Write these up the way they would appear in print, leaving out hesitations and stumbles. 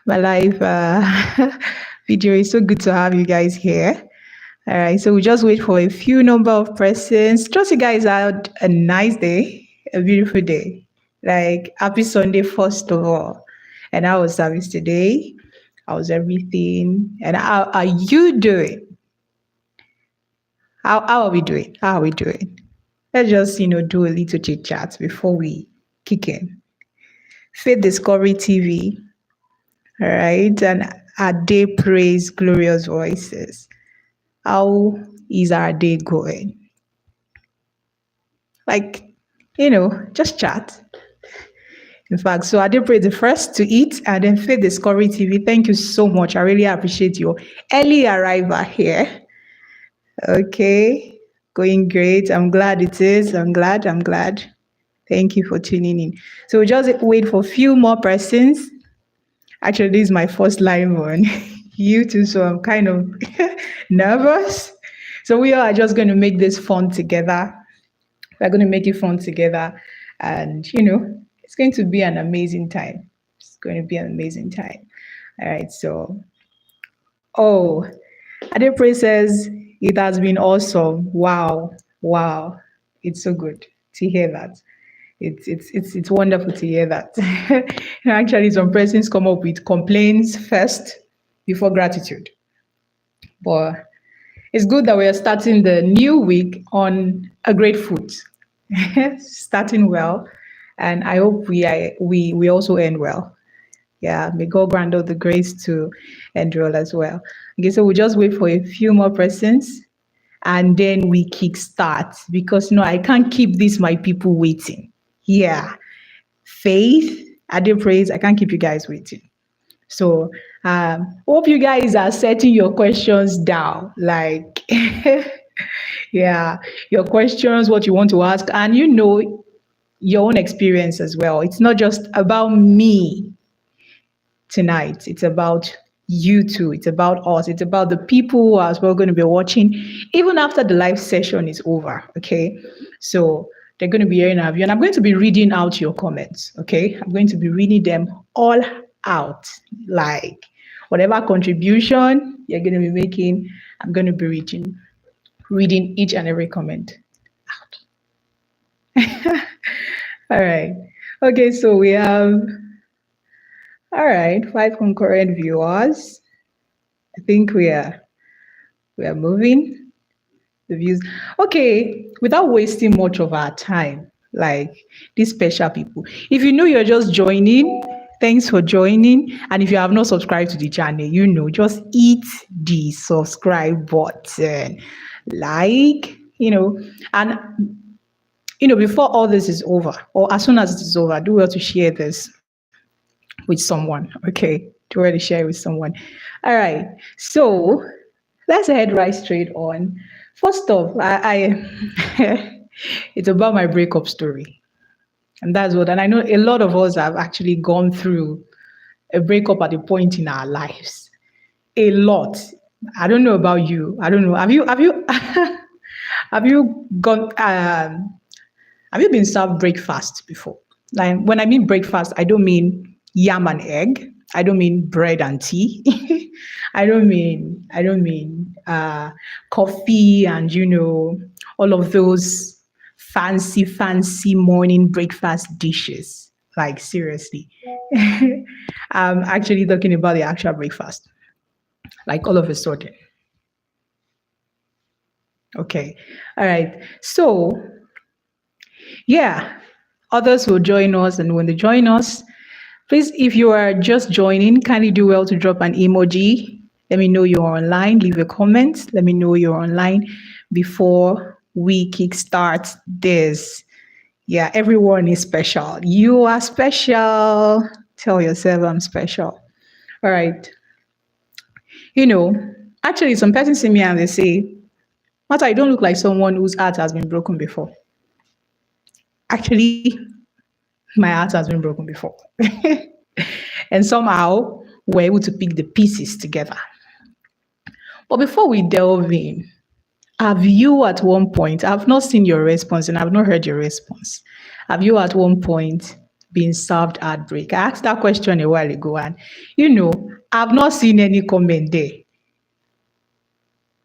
my live video. It's so good to have you guys here. All right, so we just wait for a few number of persons. Trust you guys had a nice day, a beautiful day. Like happy Sunday, first of all. And how was service today? How was everything? And how are you doing? How are we doing? How are we doing? Let's just do a little chit chat before we kick in. Faith Discovery TV, all right, and our day praise glorious voices. How is our day going? Like, just chat. In fact, so Ade Pray the first to eat, and then Faith Discovery TV. Thank you so much. I really appreciate your early arrival here. Okay, going great. I'm glad it is. I'm glad. Thank you for tuning in. So we'll just wait for a few more persons. Actually, this is my first live on YouTube, so I'm kind of nervous. So we are just going to make this fun together. We're going to make it fun together. And, it's going to be an amazing time. It's going to be an amazing time. All right. So, Adepray says, it has been awesome. Wow. Wow. It's so good to hear that. It's wonderful to hear that. Actually, some persons come up with complaints first before gratitude. But it's good that we are starting the new week on a great foot. Starting well, and I hope we also end well. Yeah, may God grant us the grace to end well as well. Okay, so we'll just wait for a few more persons, and then we kick start because I can't keep my people waiting. Yeah, Faith, Ade Praise, I can't keep you guys waiting. So hope you guys are setting your questions down, like yeah, your questions, what you want to ask, and your own experience as well. It's not just about me tonight. It's about you too. It's about us. It's about the people who are as well going to be watching, even after the live session is over. Okay, so they're going to be hearing of you, and I'm going to be reading out your comments. Okay, I'm going to be reading them all out, like whatever contribution you're going to be making, I'm going to be reading each and every comment out. All right. Okay, so we have, all right, 5 concurrent viewers. I think we are moving the views. Okay, without wasting much of our time, like these special people. If you're just joining, thanks for joining. And if you have not subscribed to the channel, just hit the subscribe button. And before all this is over, or as soon as it is over, do well to share this with someone. Okay, do well to share it with someone. All right, so let's head right straight on. First off, I it's about my breakup story, and and I know a lot of us have actually gone through a breakup at a point in our lives. A lot. I don't know about you. I don't know. Have you have you gone? Have you been served breakfast before? Like when I mean breakfast, I don't mean yam and egg. I don't mean bread and tea. I don't mean coffee and all of those fancy morning breakfast dishes. Like seriously. I'm actually talking about the actual breakfast. Like all of a sudden. Okay. All right. So yeah, others will join us, and when they join us, please, if you are just joining, kindly do well to drop an emoji. Let me know you're online. Leave a comment. Let me know you're online before we kickstart this. Yeah, everyone is special. You are special. Tell yourself I'm special. All right. Actually, some persons see me and they say, Martha, you don't look like someone whose heart has been broken before. Actually, my heart has been broken before. And somehow we're able to pick the pieces together. But before we delve in, have you at one point, I've not seen your response and I've not heard your response. Have you at one point been served heartbreak? I asked that question a while ago, and I've not seen any comment there.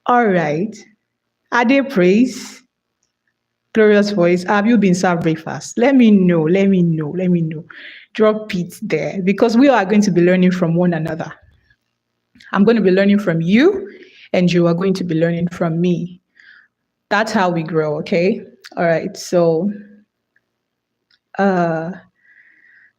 All right. Ade Praise, Glorious Voice, have you been served breakfast? Let me know. Let me know. Let me know. Drop it there because we are going to be learning from one another. I'm going to be learning from you, and you are going to be learning from me. That's how we grow, okay? All right. So,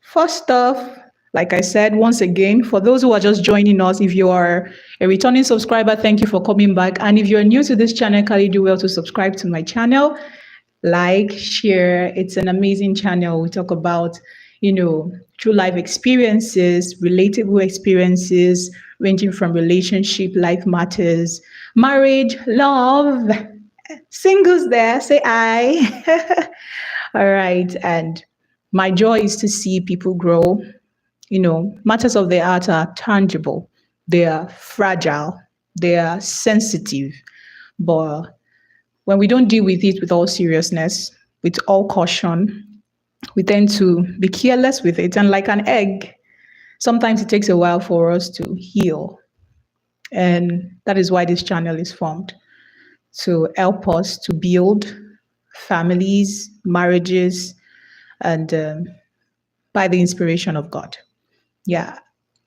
first off, like I said, once again, for those who are just joining us, if you are a returning subscriber, thank you for coming back. And if you're new to this channel, kindly do well to subscribe to my channel. Like, share. It's an amazing channel. We talk about, true life experiences, relatable experiences, ranging from relationship, life matters, marriage, love. Singles there, say I. All right. And my joy is to see people grow. Matters of the heart are tangible, they are fragile, they are sensitive. But when we don't deal with it with all seriousness, with all caution, we tend to be careless with it. And like an egg, sometimes it takes a while for us to heal. And that is why this channel is formed, to help us to build families, marriages, and by the inspiration of God. Yeah.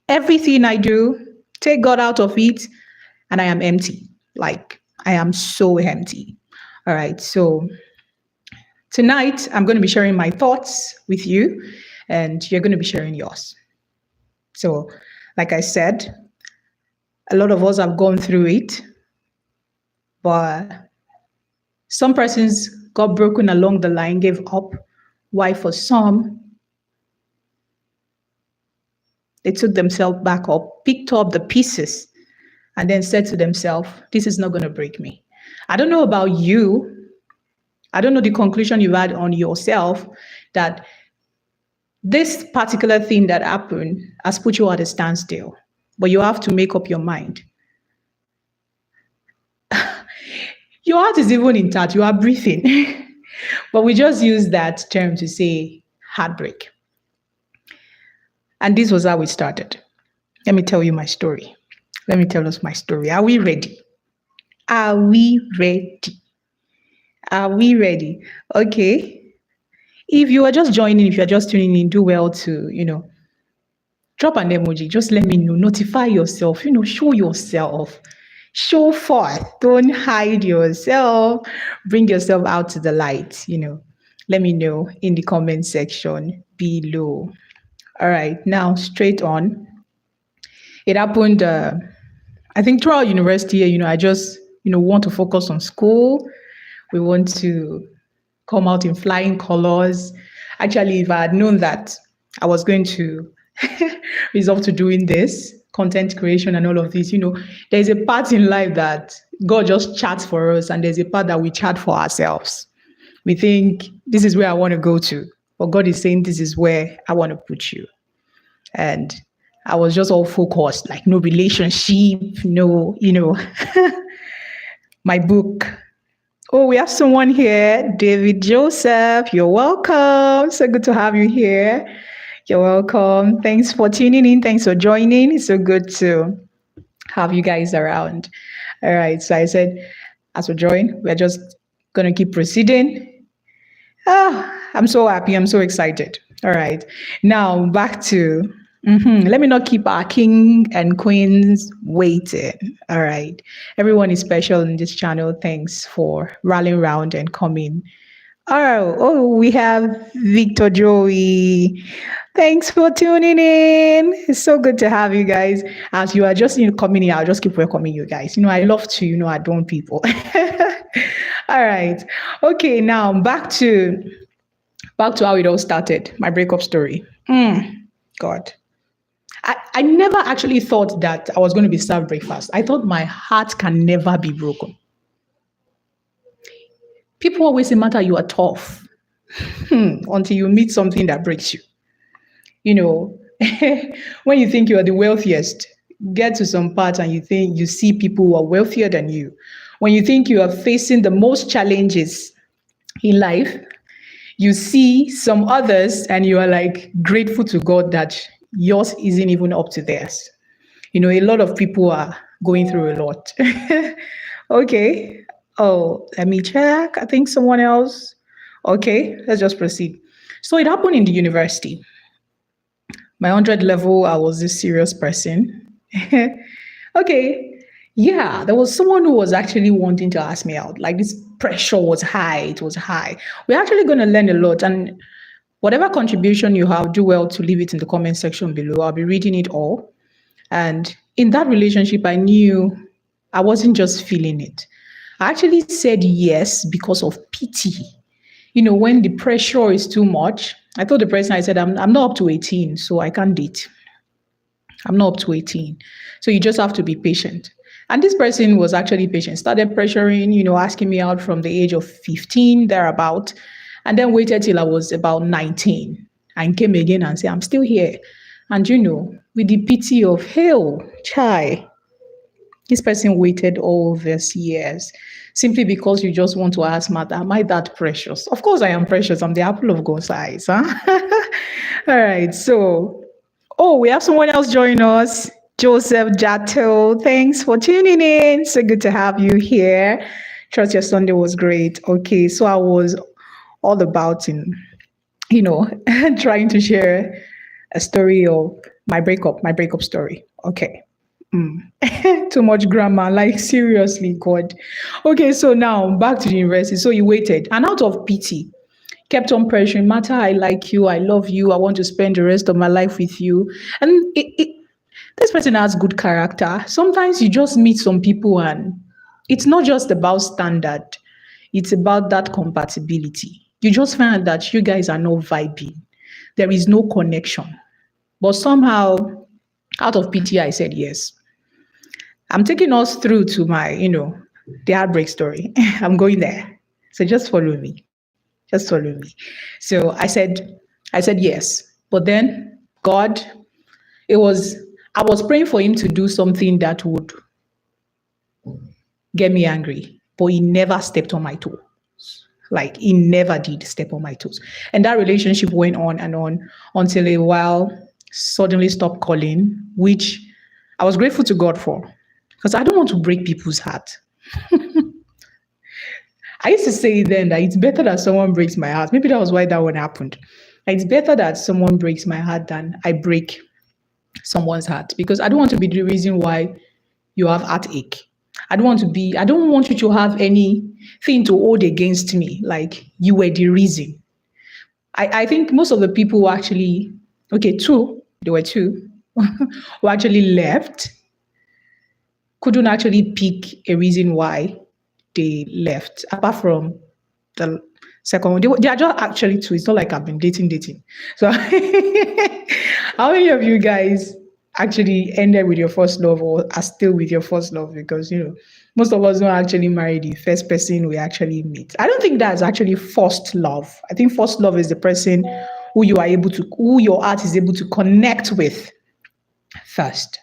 Everything I do, take God out of it, and I am empty. Like, I am so empty. All right. So tonight, I'm going to be sharing my thoughts with you, and you're going to be sharing yours. So, like I said, a lot of us have gone through it, but some persons got broken along the line, gave up. Why for some, they took themselves back up, picked up the pieces, and then said to themselves, this is not going to break me. I don't know about you. I don't know the conclusion you've had on yourself that this particular thing that happened has put you at a standstill, but you have to make up your mind. Your heart is even intact, you are breathing, but we just use that term to say heartbreak. And this was how it started. Let me tell you my story. Let me tell us my story. Are we ready? Are we ready? Are we ready? Okay. If you are just joining, if you're just tuning in, do well to, drop an emoji. Just let me know. Notify yourself, show yourself. Show forth. Don't hide yourself. Bring yourself out to the light, Let me know in the comment section below. All right. Now, straight on. It happened, I think throughout university, I just, want to focus on school. We want to come out in flying colors. Actually, if I had known that I was going to resolve to doing this, content creation and all of this, there's a part in life that God just charts for us, and there's a part that we chart for ourselves. We think this is where I want to go to, but God is saying this is where I want to put you. And I was just all focused, like no relationship, no, my book. Oh, we have someone here, David Joseph. You're welcome. So good to have you here. You're welcome. Thanks for tuning in. Thanks for joining. It's so good to have you guys around. All right. So I said, as we join, we're just going to keep proceeding. I'm so happy. I'm so excited. All right. Now back to, let me not keep our king and queens waiting. All right. Everyone is special in this channel. Thanks for rallying around and coming. Oh, we have Victor Joey. Thanks for tuning in. It's so good to have you guys. As you are just coming in, I'll just keep welcoming you guys. I love to, adorn people. All right. Okay, now back to how it all started, my breakup story. God. I never actually thought that I was going to be served breakfast. I thought my heart can never be broken. People always say, Martha, you are tough until you meet something that breaks you. When you think you are the wealthiest, get to some part and you see people who are wealthier than you. When you think you are facing the most challenges in life, You see some others and you are like grateful to God that yours isn't even up to theirs. A lot of people are going through a lot. Okay. Oh, let me check. I think someone else. Okay, let's just proceed. So it happened in the university. My 100 level, I was this serious person. Okay. Yeah, there was someone who was actually wanting to ask me out. Like this pressure was high. It was high. We're actually going to learn a lot. And whatever contribution you have, do well to leave it in the comment section below. I'll be reading it all. And in that relationship, I knew I wasn't just feeling it. I actually said yes because of pity. When the pressure is too much, I told the person, I said, I'm not up to 18, so I can't date. I'm not up to 18. So you just have to be patient. And this person was actually patient, started pressuring, asking me out from the age of 15, thereabout, and then waited till I was about 19 and came again and said, I'm still here. And, with the pity of, hell, chai, this person waited all these years simply because you just want to ask, Martha, am I that precious? Of course I am precious. I'm the apple of God's eyes. Huh? All right. So, we have someone else join us. Joseph Jato. Thanks for tuning in. So good to have you here. Trust your Sunday was great. Okay. So I was all about trying to share a story of my breakup story. Okay. Too much grammar, like seriously, God. Okay, so now back to the university. So you waited, and out of pity, kept on pressuring, Matter, I like you, I love you, I want to spend the rest of my life with you. And this person has good character. Sometimes you just meet some people, and it's not just about standard, it's about that compatibility. You just find that you guys are not vibing, there is no connection. But somehow, out of pity, I said yes. I'm taking us through to my, the heartbreak story. I'm going there. So just follow me. Just follow me. So I said yes. But then God, I was praying for him to do something that would get me angry, but he never stepped on my toe. Like he never did step on my toes. And that relationship went on and on until a while suddenly stopped calling, which I was grateful to God for. Because I don't want to break people's heart. I used to say then that it's better that someone breaks my heart. Maybe that was why that one happened. It's better that someone breaks my heart than I break someone's heart. Because I don't want to be the reason why you have heartache. I don't want you to have anything to hold against me. Like you were the reason. I think most of the people who actually, there were two, who actually left, couldn't actually pick a reason why they left, apart from the second one. They are just actually two. It's not like I've been dating. So, how many of you guys actually ended with your first love or are still with your first love? Because, most of us don't actually marry the first person we actually meet. I don't think that's actually first love. I think first love is the person who your heart is able to connect with first.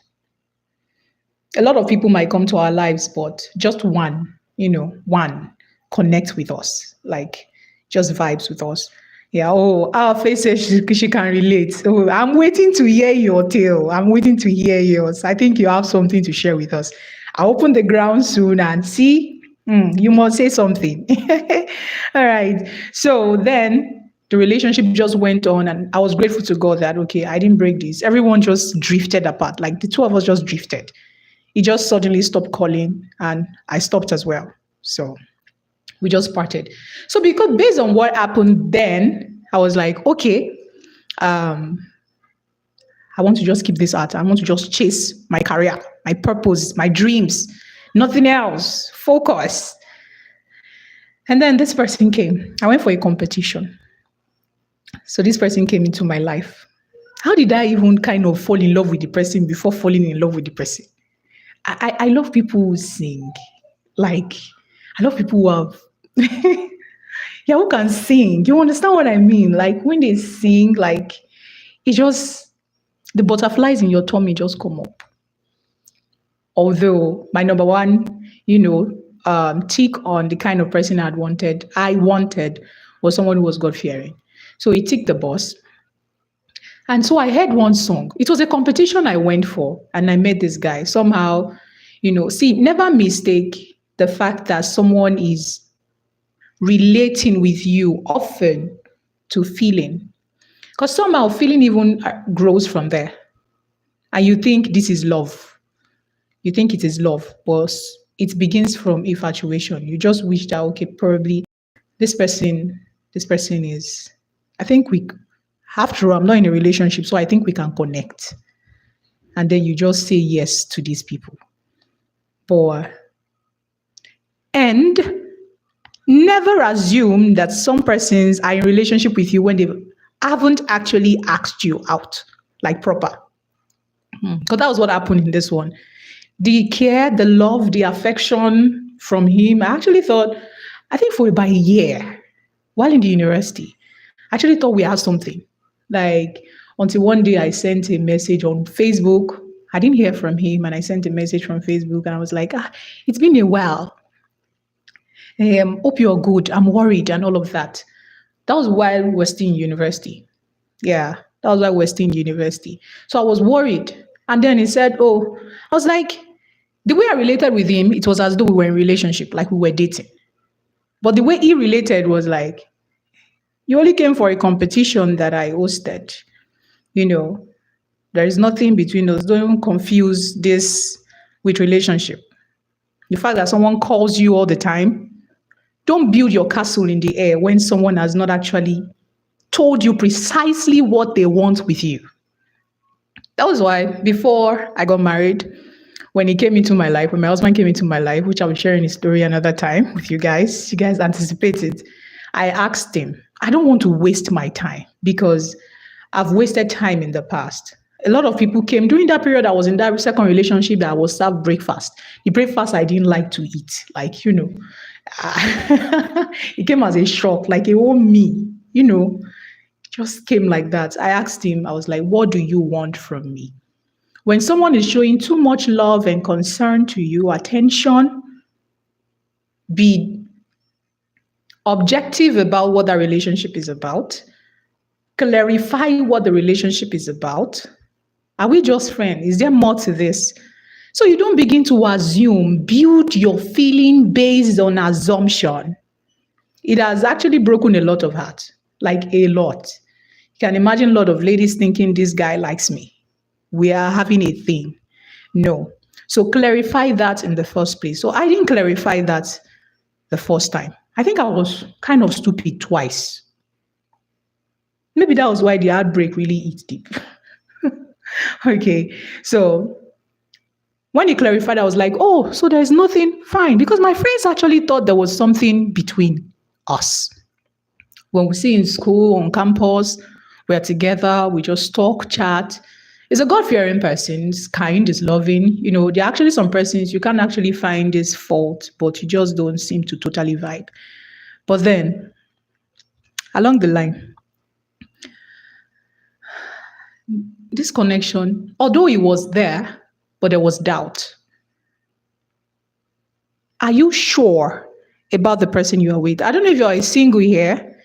A lot of people might come to our lives, but just one connect with us, like just vibes with us. Yeah. Oh, our face says she can relate. Oh, I'm waiting to hear your tale. I'm waiting to hear yours. I think you have something to share with us. I'll open the ground soon and see. You must say something. All right. So then the relationship just went on, and I was grateful to God that, okay, I didn't break this. Everyone just drifted apart. Like the two of us just drifted. He just suddenly stopped calling and I stopped as well. So we just parted. So because based on what happened then, I was like, okay, I want to just keep this out. I want to just chase my career, my purpose, my dreams, nothing else, focus. And then this person came. I went for a competition. So this person came into my life. How did I even kind of fall in love with the person before falling in love with the person? I love people who sing. Like, I love people who have, yeah, who can sing. You understand what I mean? Like, when they sing, like, it just, the butterflies in your tummy just come up. Although, my number one, tick on the kind of person I wanted was someone who was God fearing. So he ticked the box. And so I heard one song. It was a competition I went for, and I met this guy. Somehow, see, never mistake the fact that someone is relating with you often to feeling. Because somehow feeling even grows from there. And you think this is love. You think it is love, but it begins from infatuation. You just wish that, okay, probably this person, this person is, I think after all, I'm not in a relationship, so I think we can connect. And then you just say yes to these people. But, and never assume that some persons are in relationship with you when they haven't actually asked you out, like proper. Because that was what happened in this one. The care, the love, the affection from him, I actually thought, I think for about a year, while in the university, I actually thought we had something. Like, until one day I sent a message on Facebook. I didn't hear from him, and I sent a message from Facebook, and I was like, it's been a while. Hope you're good. I'm worried, and all of that. That was while we were still in university. Yeah, that was while we were still in university. So I was worried. And then he said, oh, I was like, the way I related with him, it was as though we were in relationship, like we were dating. But the way he related was like, you only came for a competition that I hosted. There is nothing between us. Don't confuse this with relationship. The fact that someone calls you all the time, don't build your castle in the air when someone has not actually told you precisely what they want with you. That was why before I got married, when he came into my life, when my husband came into my life, which I will share in his story another time with you guys anticipated, I asked him, I don't want to waste my time because I've wasted time in the past. A lot of people came during that period. I was in that second relationship that I was served breakfast. The breakfast I didn't like to eat, it came as a shock, like it won't me, just came like that. I asked him, I was like, what do you want from me? When someone is showing too much love and concern to you, attention, be objective about what that relationship is about, clarify what the relationship is about. Are we just friends? Is there more to this? So you don't begin to assume, build your feeling based on assumption. It has actually broken a lot of hearts, like a lot. You can imagine a lot of ladies thinking this guy likes me. We are having a thing. No. So clarify that in the first place. So I didn't clarify that the first time. I think I was kind of stupid twice. Maybe that was why the heartbreak really eats deep. Okay. So when he clarified, I was like, oh, so there's nothing, fine. Because my friends actually thought there was something between us. When we see in school, on campus, we're together, we just talk, chat. He's a God-fearing person, he's kind, he's loving. There are actually some persons you can't actually find this fault, but you just don't seem to totally vibe. But then, along the line, this connection, although it was there, but there was doubt. Are you sure about the person you are with? I don't know if you're a single here.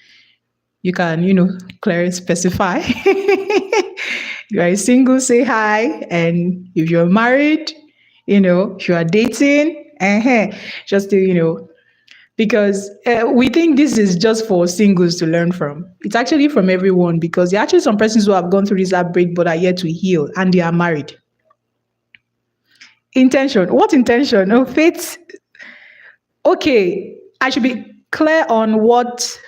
You can, clearly specify. You are single, say hi. And if you're married, if you are dating, just to, because we think this is just for singles to learn from. It's actually from everyone, because there are actually some persons who have gone through this heartbreak but are yet to heal, and they are married. Intention. What intention? Oh, faith. Okay, I should be clear on what.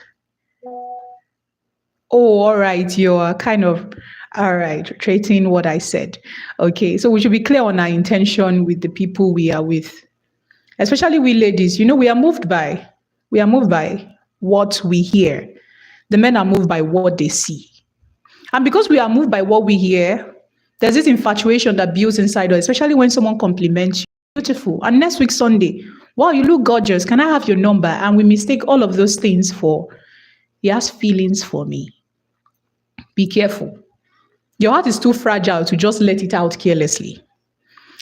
Oh, all right. You're kind of, all right, reiterating what I said. Okay, so we should be clear on our intention with the people we are with. Especially we ladies, we are moved by what we hear. The men are moved by what they see. And because we are moved by what we hear, there's this infatuation that builds inside us, especially when someone compliments you. Beautiful. And next week, Sunday, wow, you look gorgeous. Can I have your number? And we mistake all of those things for, he has feelings for me. Be careful. Your heart is too fragile to just let it out carelessly.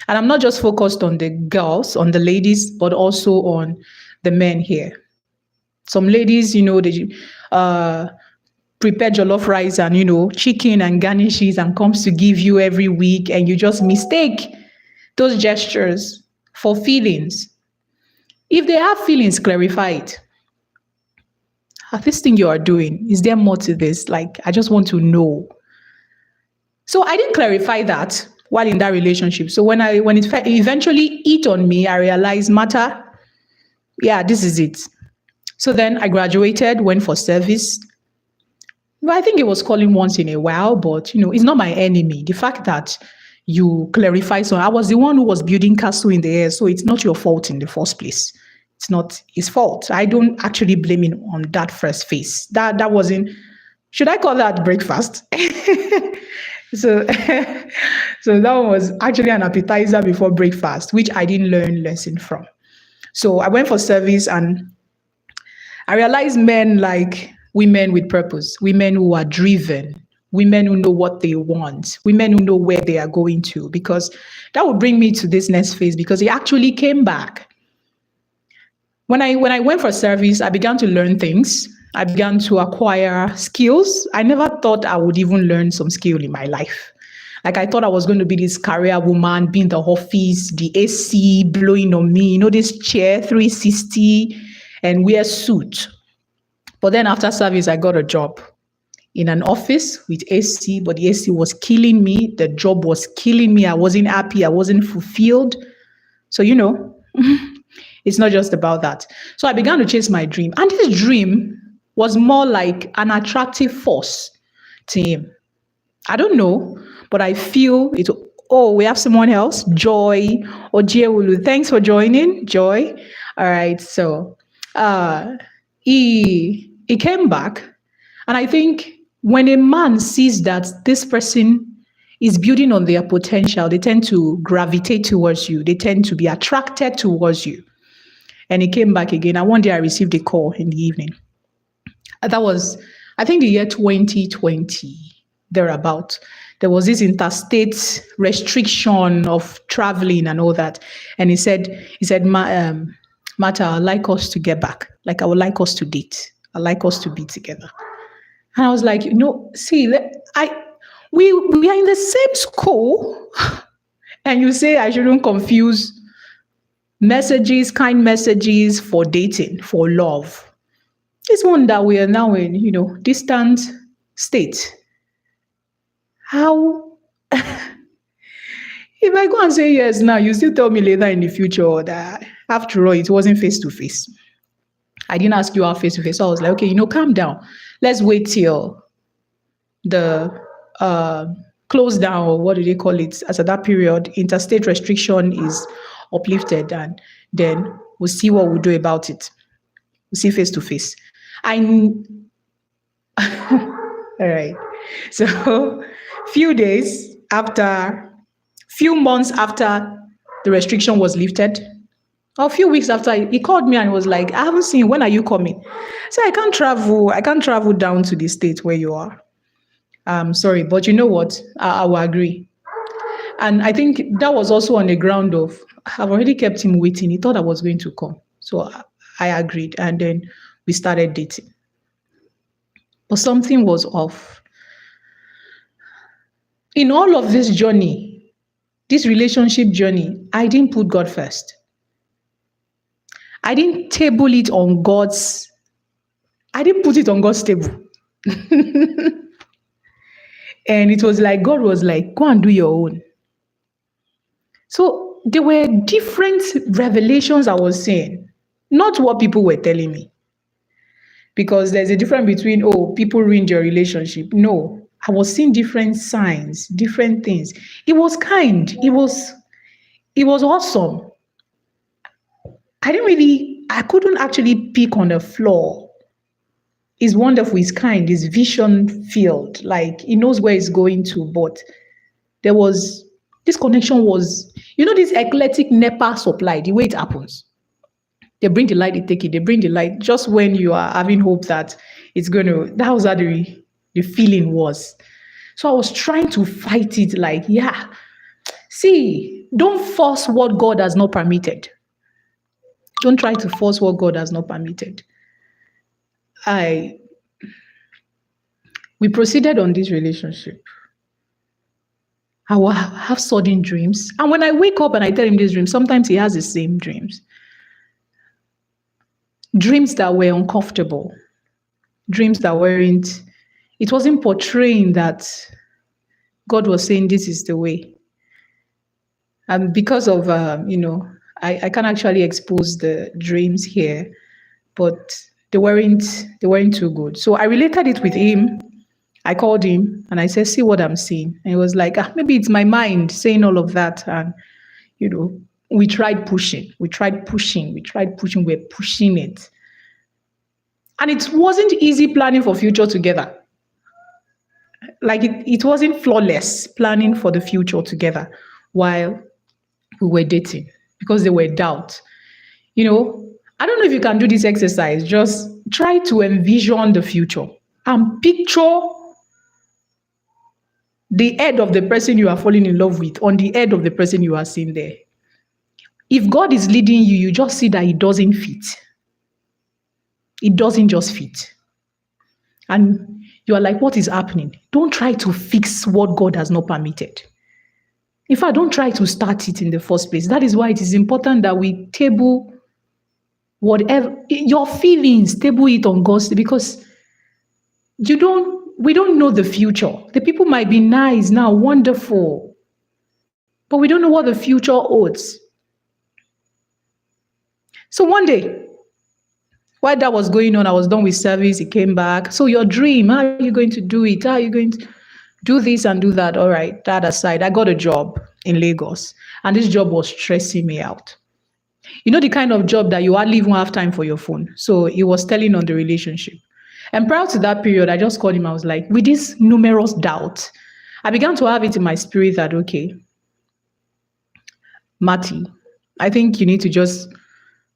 And I'm not just focused on the girls, on the ladies, but also on the men here. Some ladies, prepare jollof rice and chicken and garnishes and comes to give you every week, and you just mistake those gestures for feelings. If they have feelings, clarify it. This thing you are doing, is there more to this? Like, I just want to know. So I didn't clarify that while in that relationship. So when it eventually hit on me, I realized, matter, yeah, this is it. So then I graduated, went for service. Well, I think it was calling once in a while, but it's not my enemy. The fact that you clarify, so I was the one who was building castle in the air, so it's not your fault in the first place. It's not his fault. I don't actually blame him on that first phase. That wasn't. Should I call that breakfast? So, so that one was actually an appetizer before breakfast, which I didn't learn lesson from. So I went for service, and I realized men like women with purpose, women who are driven, women who know what they want, women who know where they are going to, because that would bring me to this next phase, because he actually came back. When I went for service, I began to learn things. I began to acquire skills. I never thought I would even learn some skill in my life. Like, I thought I was going to be this career woman, be in the office, the AC blowing on me, this chair 360 and wear suit. But then after service, I got a job in an office with AC, but the AC was killing me. The job was killing me. I wasn't happy. I wasn't fulfilled. So, it's not just about that. So I began to chase my dream. And this dream was more like an attractive force to him. I don't know, but I feel it. Oh, we have someone else, Joy Ojiewulu. Thanks for joining, Joy. All right. So he came back. And I think when a man sees that this person is building on their potential, they tend to gravitate towards you. They tend to be attracted towards you. And he came back again. And one day I received a call in the evening. That was, I think, the year 2020, thereabout. There was this interstate restriction of traveling and all that. And he said, Martha, I'd like us to get back. Like, I would like us to date. I'd like us to be together. And I was like, see, we are in the same school. And you say I shouldn't confuse messages, kind messages for dating, for love. It's one that we are now in, distant state. How? If I go and say yes now, you still tell me later in the future that after all, it wasn't face to face. I didn't ask you out face to face. So I was like, okay, calm down. Let's wait till the close down, or what do they call it? As at that period, interstate restriction is uplifted, and then we'll see what we'll do about it. We'll see face to face. All right. So few months after the restriction was lifted, or a few weeks after, he called me and was like, I haven't seen you. When are you coming? So I can't travel down to the state where you are. Sorry, but you know what? I will agree. And I think that was also on the ground of, I've already kept him waiting. He thought I was going to come. So I agreed. And then we started dating. But something was off. In all of this journey, this relationship journey, I didn't put God first. I didn't table it on God's, I didn't put it on God's table. And it was like, God was like, go and do your own. So there were different revelations I was seeing, not what people were telling me. Because there's a difference between, people ruined your relationship. No, I was seeing different signs, different things. It was kind. It was awesome. I couldn't actually pick on the flaw. He's wonderful, he's kind, he's vision filled. Like, he knows where he's going to, but this connection was, this eclectic NEPA supply, the way it happens. They bring the light, they take it. They bring the light just when you are having hope that it's going to, that was how the feeling was. So I was trying to fight it like, see, don't force what God has not permitted. Don't try to force what God has not permitted. We proceeded on this relationship. I will have sudden dreams. And when I wake up and I tell him these dreams, sometimes he has the same dreams. Dreams that were uncomfortable. Dreams that weren't, it wasn't portraying that God was saying this is the way. And because of, I can't actually expose the dreams here, but they weren't too good. So I related it with him. I called him and I said, see what I'm seeing. And he was like, maybe it's my mind saying all of that. And, we tried pushing, we're pushing it. And it wasn't easy planning for future together. Like it wasn't flawless planning for the future together while we were dating because there were doubts. I don't know if you can do this exercise. Just try to envision the future and picture the head of the person you are falling in love with on the head of the person you are seeing there. If God is leading you, you just see that it doesn't fit. It doesn't just fit. And you are like, what is happening? Don't try to fix what God has not permitted. In fact, don't try to start it in the first place. That is why it is important that we table whatever, your feelings, table it on God's, because we don't know the future. The people might be nice now, wonderful, but we don't know what the future holds. So one day, while that was going on, I was done with service, he came back. So your dream, how are you going to do it? How are you going to do this and do that? All right, that aside, I got a job in Lagos, and this job was stressing me out. The kind of job that you hardly even have time for your phone. So he was telling on the relationship. And prior to that period, I just called him. I was like, with this numerous doubt, I began to have it in my spirit that, okay, Matty, I think you need to just,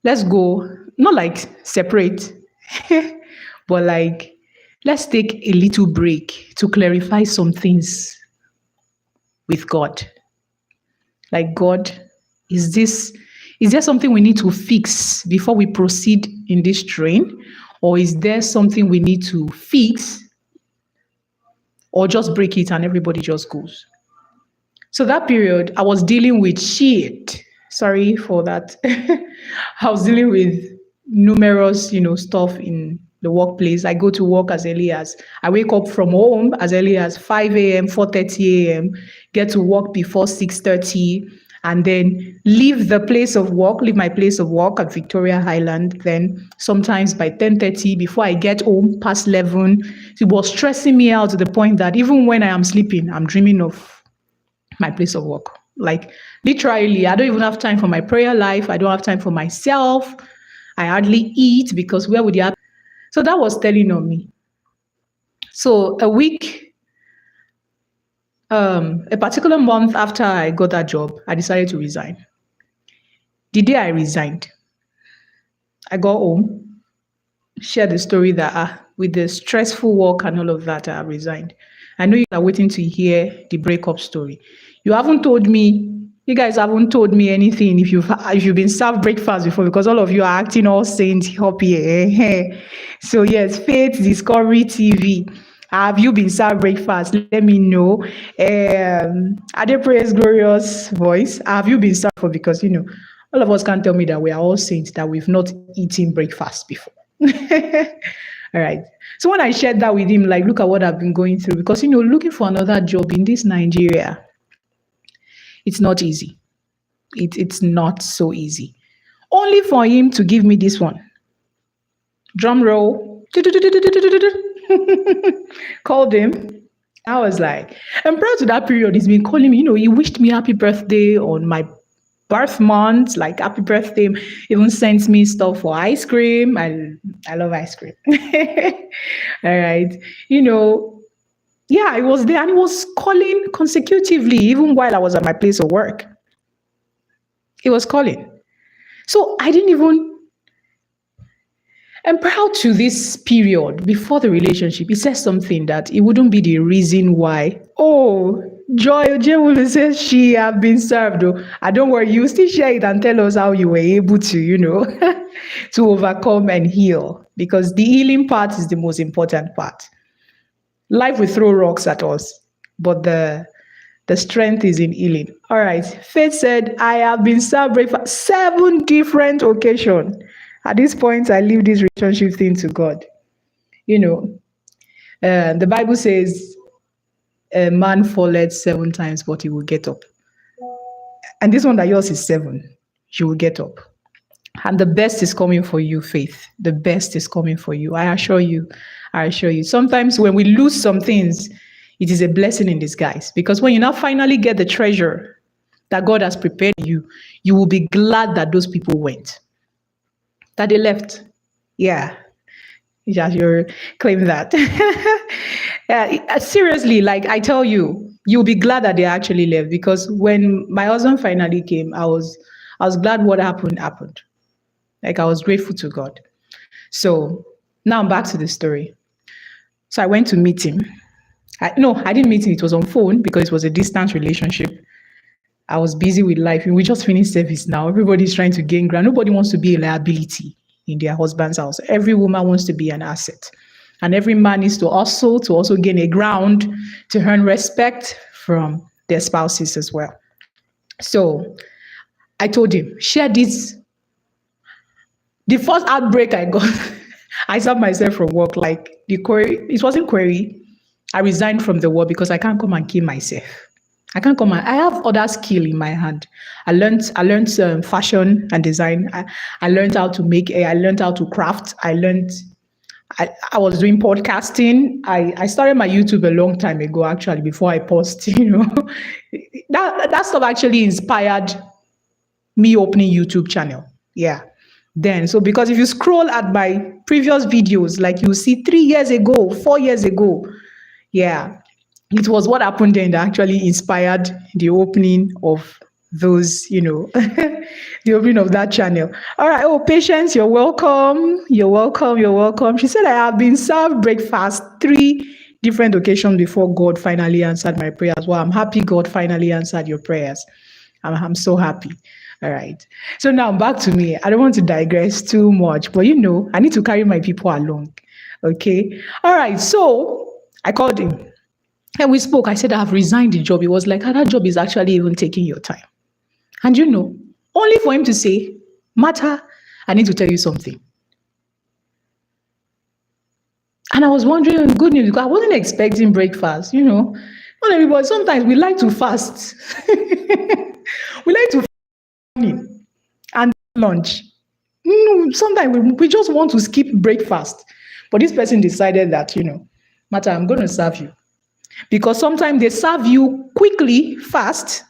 let's go, not like separate, but like, let's take a little break to clarify some things with God. Like, God, is there something we need to fix before we proceed in this train? Or is there something we need to fix? Or just break it and everybody just goes? So that period, I was dealing with shit. Sorry for that. I was dealing with numerous, stuff in the workplace. I go to work as early as, I wake up from home as early as 5 a.m., 4:30 a.m., get to work before 6:30, and then leave my place of work at Victoria Highland. Then sometimes by 10:30, before I get home, past 11, it was stressing me out to the point that even when I am sleeping, I'm dreaming of my place of work. Like literally, I don't even have time for my prayer life. I don't have time for myself. I hardly eat because where would you have? So that was telling on me. So a particular month after I got that job, I decided to resign. The day I resigned, I got home, shared the story that with the stressful work and all of that, I resigned. I know you are waiting to hear the breakup story. You guys haven't told me anything if you've been served breakfast before, because all of you are acting all saint happy. So yes, Faith Discovery TV. Have you been served breakfast? Let me know. Ade Praise Glorious Voice. Have you been served for? Because all of us can't tell me that we are all saints, that we've not eaten breakfast before. All right. So when I shared that with him, like, look at what I've been going through, because looking for another job in this Nigeria, it's not easy. It's not so easy. Only for him to give me this one. Drum roll. Called him. I was like, and prior to that period, he's been calling me. He wished me happy birthday on my birth month, like happy birthday. Even sent me stuff for ice cream. I love ice cream. All right. Yeah, I was there and he was calling consecutively, even while I was at my place of work. He was calling. So I didn't even, and prior to this period, before the relationship, he said something that it wouldn't be the reason why. Oh, Joy Ojewulu says she have been served. I don't worry, you still share it and tell us how you were able to, to overcome and heal. Because the healing part is the most important part. Life will throw rocks at us, but the strength is in healing. All right. Faith said, I have been served breakfast 7 different occasions. At this point, I leave this relationship thing to God. You know, the Bible says a man falleth 7 times, but he will get up. And this one that yours is 7, you will get up. And the best is coming for you, Faith. The best is coming for you. I assure you. I assure you. Sometimes when we lose some things, it is a blessing in disguise. Because when you now finally get the treasure that God has prepared you, you will be glad that those people went, that they left. Yeah. Yeah, you're claim that. Yeah, seriously, like I tell you, you'll be glad that they actually left because when my husband finally came, I was glad what happened. Like I was grateful to God. So now I'm back to the story. So I went to meet him. No, I didn't meet him. It was on phone because it was a distance relationship. I was busy with life. We just finished service now. Everybody's trying to gain ground. Nobody wants to be a liability in their husband's house. Every woman wants to be an asset. And every man needs to also gain a ground to earn respect from their spouses as well. So I told him, share this. The first outbreak I got, I stopped myself from work. Like the query, it wasn't query. I resigned from the work because I can't come and kill myself. I can't come and I have other skill in my hand. I learned fashion and design. I learned how to make. I learned how to craft. I was doing podcasting. I started my YouTube a long time ago, actually, before I post. That stuff actually inspired me opening YouTube channel. Yeah. Then, so because if you scroll at my previous videos, like you see 3 years ago, 4 years ago, yeah, it was what happened then that actually inspired the opening of those, the opening of that channel. All right. Oh, Patience, you're welcome. You're welcome. You're welcome. She said, I have been served breakfast 3 different occasions before God finally answered my prayers. Well, I'm happy God finally answered your prayers. I'm so happy. All right. So now back to me. I don't want to digress too much, but I need to carry my people along. Okay. All right. So I called him and we spoke. I said, I've resigned the job. He was like, that job is actually even taking your time. And only for him to say, Martha, I need to tell you something. And I was wondering, good news, because I wasn't expecting breakfast, not everybody. Sometimes we like to fast. We like to fast and lunch. Sometimes we just want to skip breakfast. But this person decided that, Martha, I'm going to serve you. Because sometimes they serve you quickly, fast.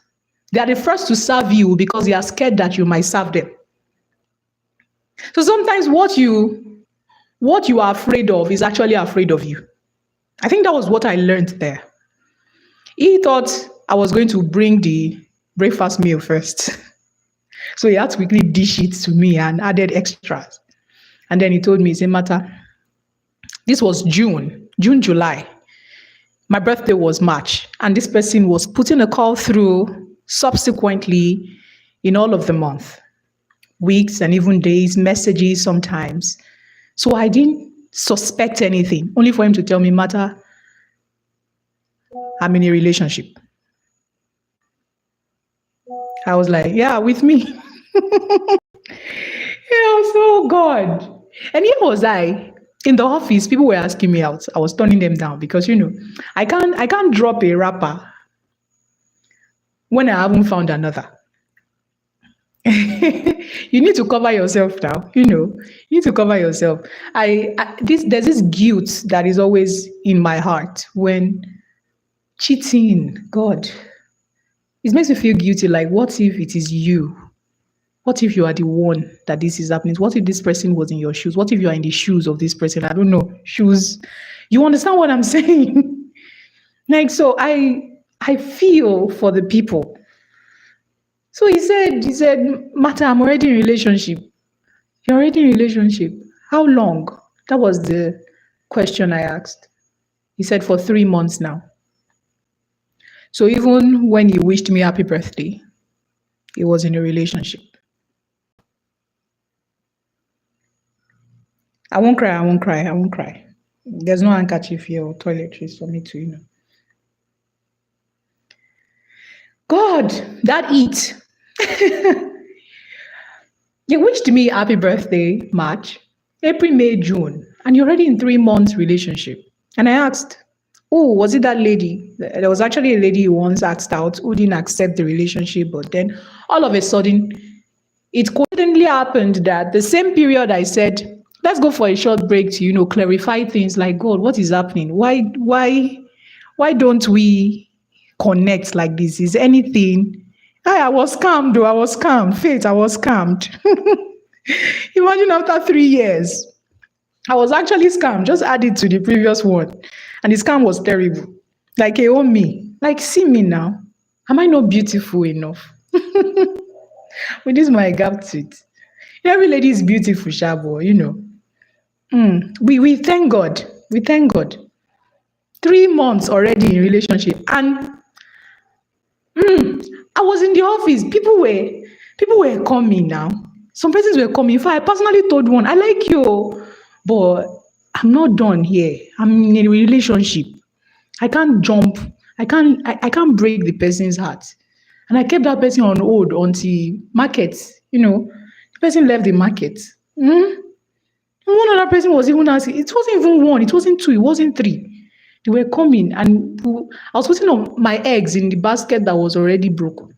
They are the first to serve you because they are scared that you might serve them. So sometimes what you are afraid of is actually afraid of you. I think that was what I learned there. He thought I was going to bring the breakfast meal first. So he had to quickly dish it to me and added extras. And then he told me, Martha, this was June, July. My birthday was March. And this person was putting a call through subsequently in all of the month, weeks and even days, messages sometimes. So I didn't suspect anything, only for him to tell me, Martha, I'm in a relationship. I was like, yeah, with me. So God. And here was I in the office. People were asking me out. I was turning them down because I can't drop a rapper when I haven't found another. You need to cover yourself now. You need to cover yourself. There's this guilt that is always in my heart when cheating. God, it makes me feel guilty. Like, what if it is you? What if you are the one that this is happening? What if this person was in your shoes? What if you are in the shoes of this person? I don't know. Shoes. You understand what I'm saying? Like, so I feel for the people. So he said, Martha, I'm already in a relationship. You're already in a relationship. How long? That was the question I asked. He said, for 3 months now. So even when he wished me happy birthday, he was in a relationship. I won't cry. There's no handkerchief here or toiletries for me to, God, that eat. You wished me happy birthday, March, April, May, June, and you're already in 3 months relationship. And I asked, oh, was it that lady? There was actually a lady who once asked out who didn't accept the relationship, but then all of a sudden, it coincidentally happened that the same period I said, let's go for a short break to, clarify things like, God, what is happening? Why don't we connect like this? Is anything? I was scammed, though. I was scammed. Faith, I was scammed. Imagine after 3 years, I was actually scammed. Just add it to the previous one. And the scam was terrible. Like, hey, oh me. Like, see me now. Am I not beautiful enough? With this my gap teeth. Every lady is beautiful, Shabo, We thank God. We thank God. 3 months already in relationship. And I was in the office. People were coming now. Some persons were coming. In fact, I personally told one, I like you, but I'm not done here. I'm in a relationship. I can't jump. I can't break the person's heart. And I kept that person on hold until market, the person left the market. One other person was even asking, it wasn't even one, it wasn't two, it wasn't three. They were coming and I was putting on my eggs in the basket that was already broken,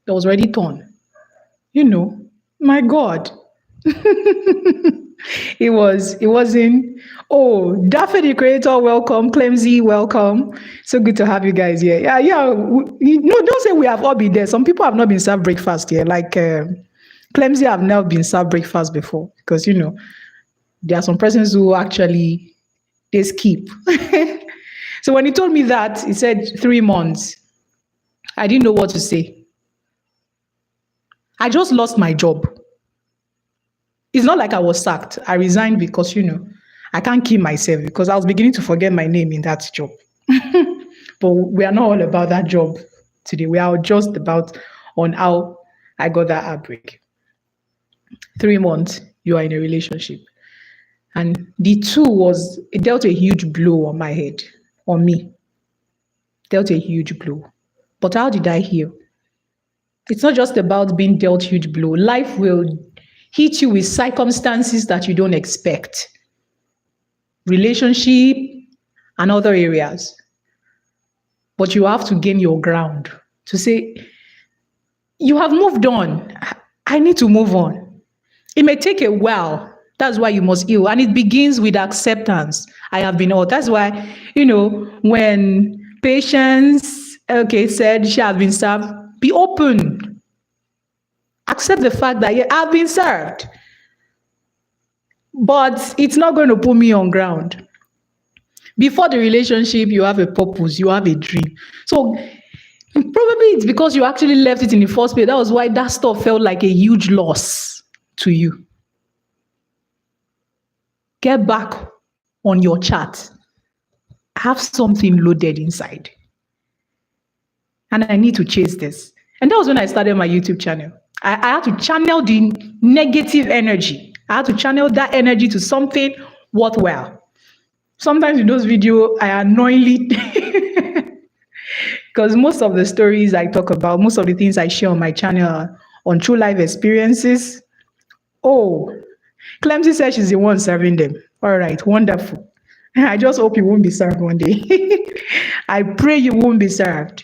that was already torn. My God. It wasn't. Oh, Daffy the creator, welcome. Clemsy, welcome. So good to have you guys here. Yeah. Don't say we have all been there. Some people have not been served breakfast here. Like Clemsy have never been served breakfast before because there are some persons who actually they skip. So when he told me that, he said 3 months. I didn't know what to say. I just lost my job. It's not like I was sacked. I resigned because, I can't kill myself because I was beginning to forget my name in that job. But we are not all about that job today. We are just about on how I got that outbreak. 3 months, you are in a relationship. And it dealt a huge blow on my head, on me. Dealt a huge blow. But how did I heal? It's not just about being dealt huge blow. Life will hit you with circumstances that you don't expect. Relationship and other areas. But you have to gain your ground to say, you have moved on. I need to move on. It may take a while. That's why you must heal. And it begins with acceptance. I have been hurt. That's why, when Patience, said she has been served, be open. Accept the fact that I've been served. But it's not going to put me on ground. Before the relationship, you have a purpose, you have a dream. So probably it's because you actually left it in the first place. That was why that stuff felt like a huge loss to you. Get back on your chart. Have something loaded inside. And I need to chase this. And that was when I started my YouTube channel. I had to channel the negative energy. I had to channel that energy to something worthwhile. Sometimes in those videos, I annoyingly, because most of the stories I talk about, most of the things I share on my channel are on true life experiences. Oh, Clemsy says she's the one serving them. All right, wonderful. I just hope you won't be served one day. I pray you won't be served,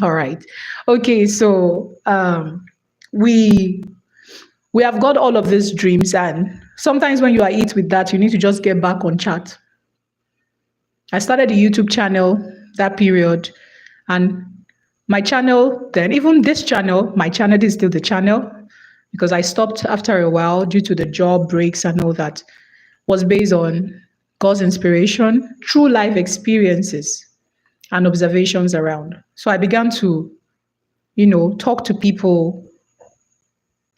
All right. Okay, so we have got all of these dreams, and sometimes when you are hit with that, you need to just get back on chat. I started a YouTube channel that period, and my channel then, even this channel, my channel is still the channel because I stopped after a while due to the job breaks and all that, was based on God's inspiration, true life experiences and observations around. So I began to, talk to people,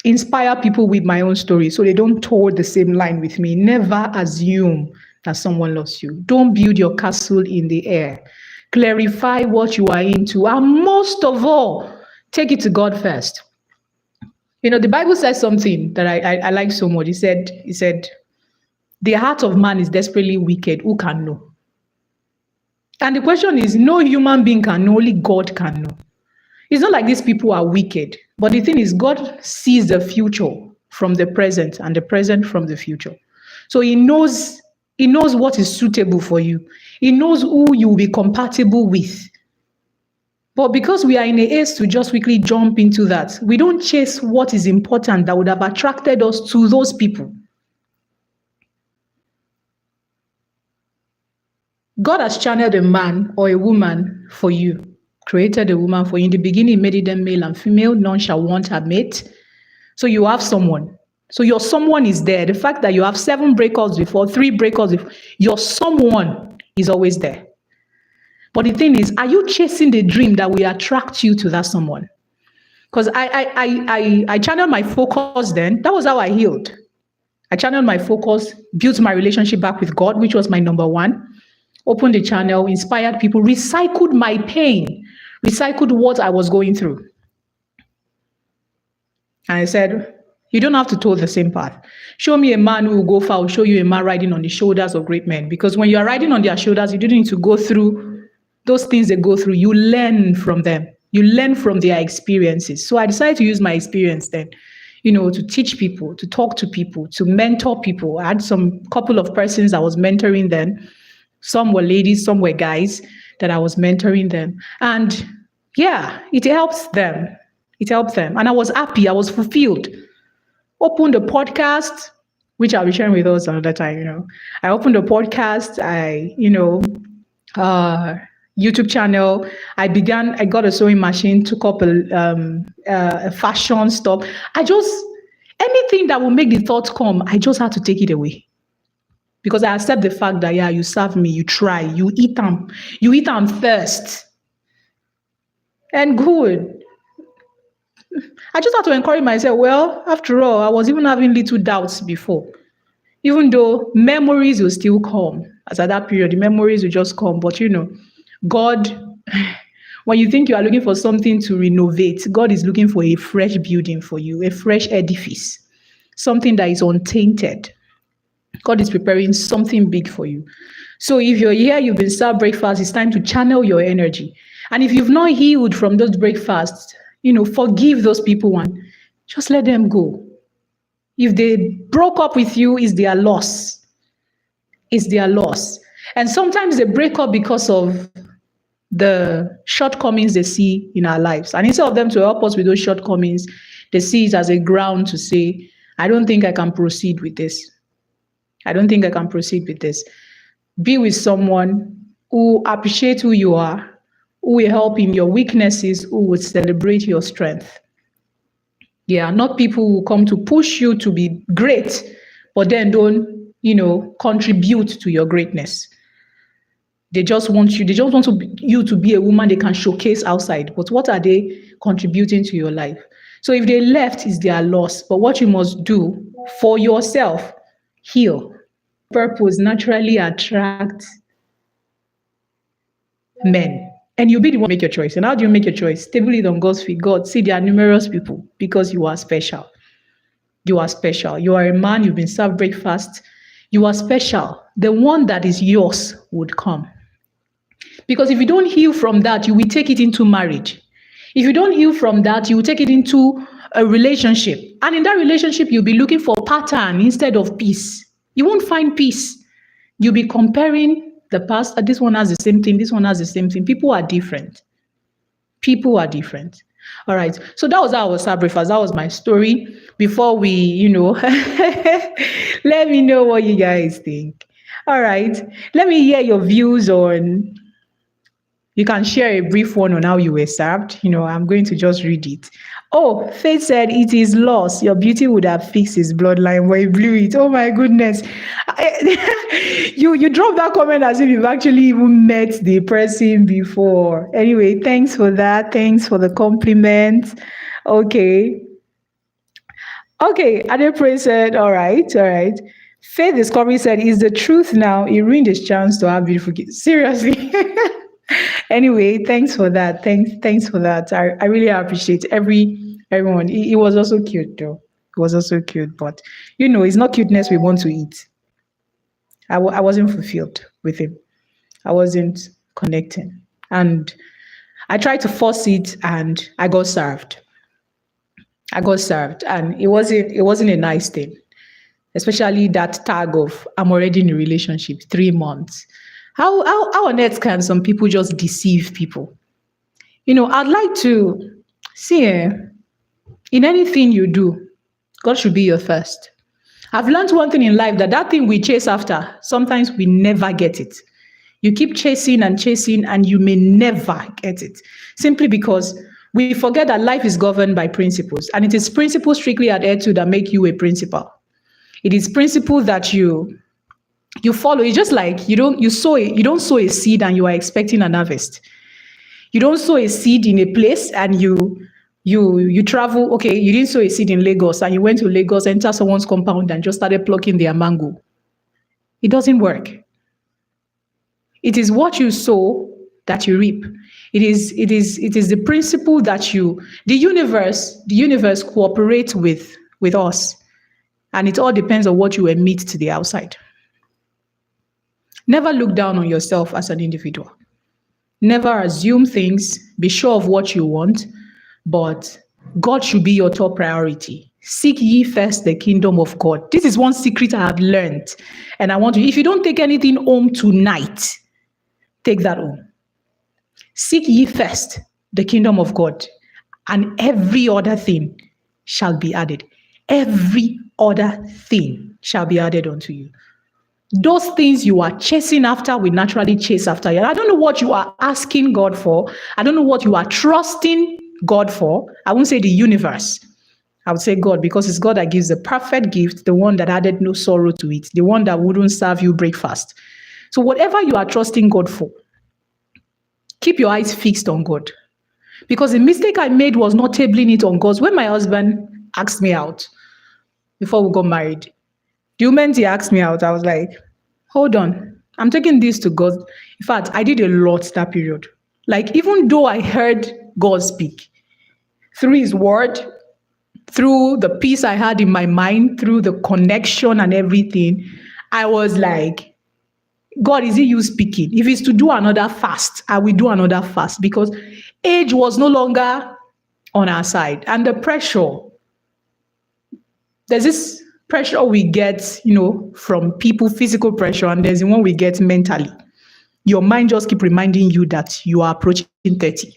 inspire people with my own story so they don't toe the same line with me. Never assume that someone loves you. Don't build your castle in the air. Clarify what you are into. And most of all, take it to God first. The Bible says something that I like so much. He said, The heart of man is desperately wicked. Who can know? And the question is, no human being can know, only God can know. It's not like these people are wicked, but the thing is, God sees the future from the present and the present from the future. So he knows what is suitable for you. He knows who you will be compatible with. But because we are in a haste to just quickly jump into that, we don't chase what is important that would have attracted us to those people. God has channeled a man or a woman for you, created a woman for you. In the beginning, he made them male and female. None shall want her mate. So you have someone. So your someone is there. The fact that you have 7 breakups before, 3 breakups before, your someone is always there. But the thing is, are you chasing the dream that will attract you to that someone? Because I channeled my focus then. That was how I healed. I channeled my focus, built my relationship back with God, which was my number one. Opened the channel, inspired people, recycled my pain, recycled what I was going through. And I said, you don't have to tow the same path. Show me a man who will go far. I'll show you a man riding on the shoulders of great men. Because when you are riding on their shoulders, you didn't need to go through those things they go through. You learn from them. You learn from their experiences. So I decided to use my experience then, to teach people, to talk to people, to mentor people. I had some couple of persons I was mentoring then. Some were ladies, some were guys that I was mentoring them. And yeah, it helps them. It helped them. And I was happy. I was fulfilled. Opened a podcast, which I'll be sharing with us another time, I opened a podcast. YouTube channel. I got a sewing machine, took up a fashion stuff. Anything that will make the thoughts come, I just had to take it away. Because I accept the fact that, you serve me, you try, you eat them first. And good. I just had to encourage myself, well, after all, I was even having little doubts before. Even though memories will still come. As at that period, the memories will just come. But God, when you think you are looking for something to renovate, God is looking for a fresh building for you, a fresh edifice, something that is untainted. God is preparing something big for you. So if you're here, you've been served breakfast, it's time to channel your energy. And if you've not healed from those breakfasts, forgive those people and just let them go. If they broke up with you, it's their loss. It's their loss. And sometimes they break up because of the shortcomings they see in our lives. And instead of them to help us with those shortcomings, they see it as a ground to say, I don't think I can proceed with this. I don't think I can proceed with this. Be with someone who appreciates who you are, who will help in your weaknesses, who will celebrate your strength. Yeah, not people who come to push you to be great, but then don't, contribute to your greatness. They just want you to be a woman they can showcase outside. But what are they contributing to your life? So if they left, it's their loss. But what you must do for yourself, heal. Purpose naturally attracts men. And you'll be the one to make your choice. And how do you make your choice? Stable it on God's feet. God, see, there are numerous people because you are special. You are special. You are a man. You've been served breakfast. You are special. The one that is yours would come. Because if you don't heal from that, you will take it into marriage. If you don't heal from that, you will take it into a relationship. And in that relationship, you'll be looking for pattern instead of peace. You won't find peace. You'll be comparing the past. This one has the same thing. This one has the same thing. People are different. People are different. All right. So that was how I was served breakfast. That was my story. Before we, let me know what you guys think. All right. Let me hear your views on. You can share a brief one on how you were served. I'm going to just read it. Oh, Faith said, it is lost. Your beauty would have fixed his bloodline, but he blew it. Oh my goodness. You dropped that comment as if you've actually even met the person before. Anyway, thanks for that. Thanks for the compliment. Okay. Adepray said, all right. Faith Discovery said, is the truth now. He ruined his chance to have beautiful kids. Seriously. Anyway, thanks for that. Thanks for that. I really appreciate everyone. It was also cute though. It was also cute, but it's not cuteness we want to eat. I wasn't fulfilled with him. I wasn't connecting. And I tried to force it and I got served. I got served. And it wasn't a nice thing. Especially that tag of I'm already in a relationship, 3 months. How on earth can some people just deceive people? I'd like to see in anything you do, God should be your first. I've learned one thing in life that thing we chase after, sometimes we never get it. You keep chasing, and you may never get it simply because we forget that life is governed by principles, and it is principles strictly adhered to that make you a principal. It is principle that you follow. It's just like you don't sow a seed and you are expecting an harvest. You don't sow a seed in a place and you travel. Okay, you didn't sow a seed in Lagos and you went to Lagos, enter someone's compound and just started plucking their mango. It doesn't work. It is what you sow that you reap. It is the principle that the universe cooperates with us, and it all depends on what you emit to the outside. Never look down on yourself as an individual. Never assume things. Be sure of what you want, but God should be your top priority. Seek ye first the kingdom of God. This is one secret I have learned. And I want to, if you don't take anything home tonight, take that home. Seek ye first the kingdom of God, and every other thing shall be added. Every other thing shall be added unto you. Those things you are chasing after will naturally chase after you. And I don't know what you are asking God for. I don't know what you are trusting God for. I won't say the universe. I would say God, because it's God that gives the perfect gift, the one that added no sorrow to it, the one that wouldn't serve you breakfast. So whatever you are trusting God for, keep your eyes fixed on God. Because the mistake I made was not tabling it on God. When my husband asked me out before we got married, the moment he asked me out, I was like, hold on, I'm taking this to God. In fact, I did a lot that period. Like, even though I heard God speak through his word, through the peace I had in my mind, through the connection and everything, I was like, God, is it you speaking? If it's to do another fast, I will do another fast, because age was no longer on our side. And the pressure, there's this pressure we get, from people, physical pressure, and there's the one we get mentally. Your mind just keep reminding you that you are approaching 30.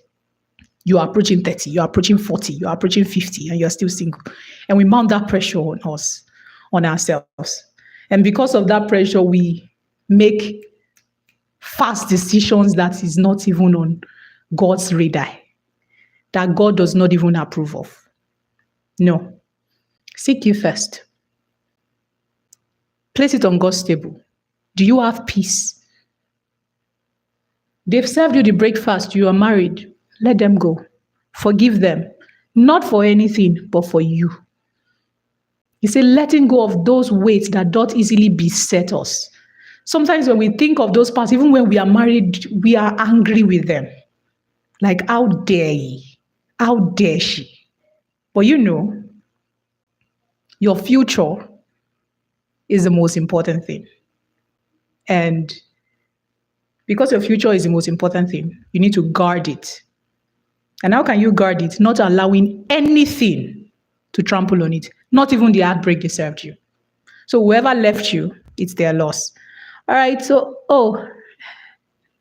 You are approaching 30, you are approaching 40, you are approaching 50, and you're still single. And we mount that pressure on us, on ourselves. And because of that pressure, we make fast decisions that is not even on God's radar, that God does not even approve of. No. Seek ye first. Place it on God's table. Do you have peace? They've served you the breakfast, you are married. Let them go. Forgive them. Not for anything, but for you. You say, letting go of those weights that don't easily beset us. Sometimes when we think of those parts, even when we are married, we are angry with them. Like, how dare he? How dare she? But your future is the most important thing. And because your future is the most important thing, you need to guard it. And how can you guard it? Not allowing anything to trample on it, not even the heartbreak they served you. So whoever left you, it's their loss. All right, so,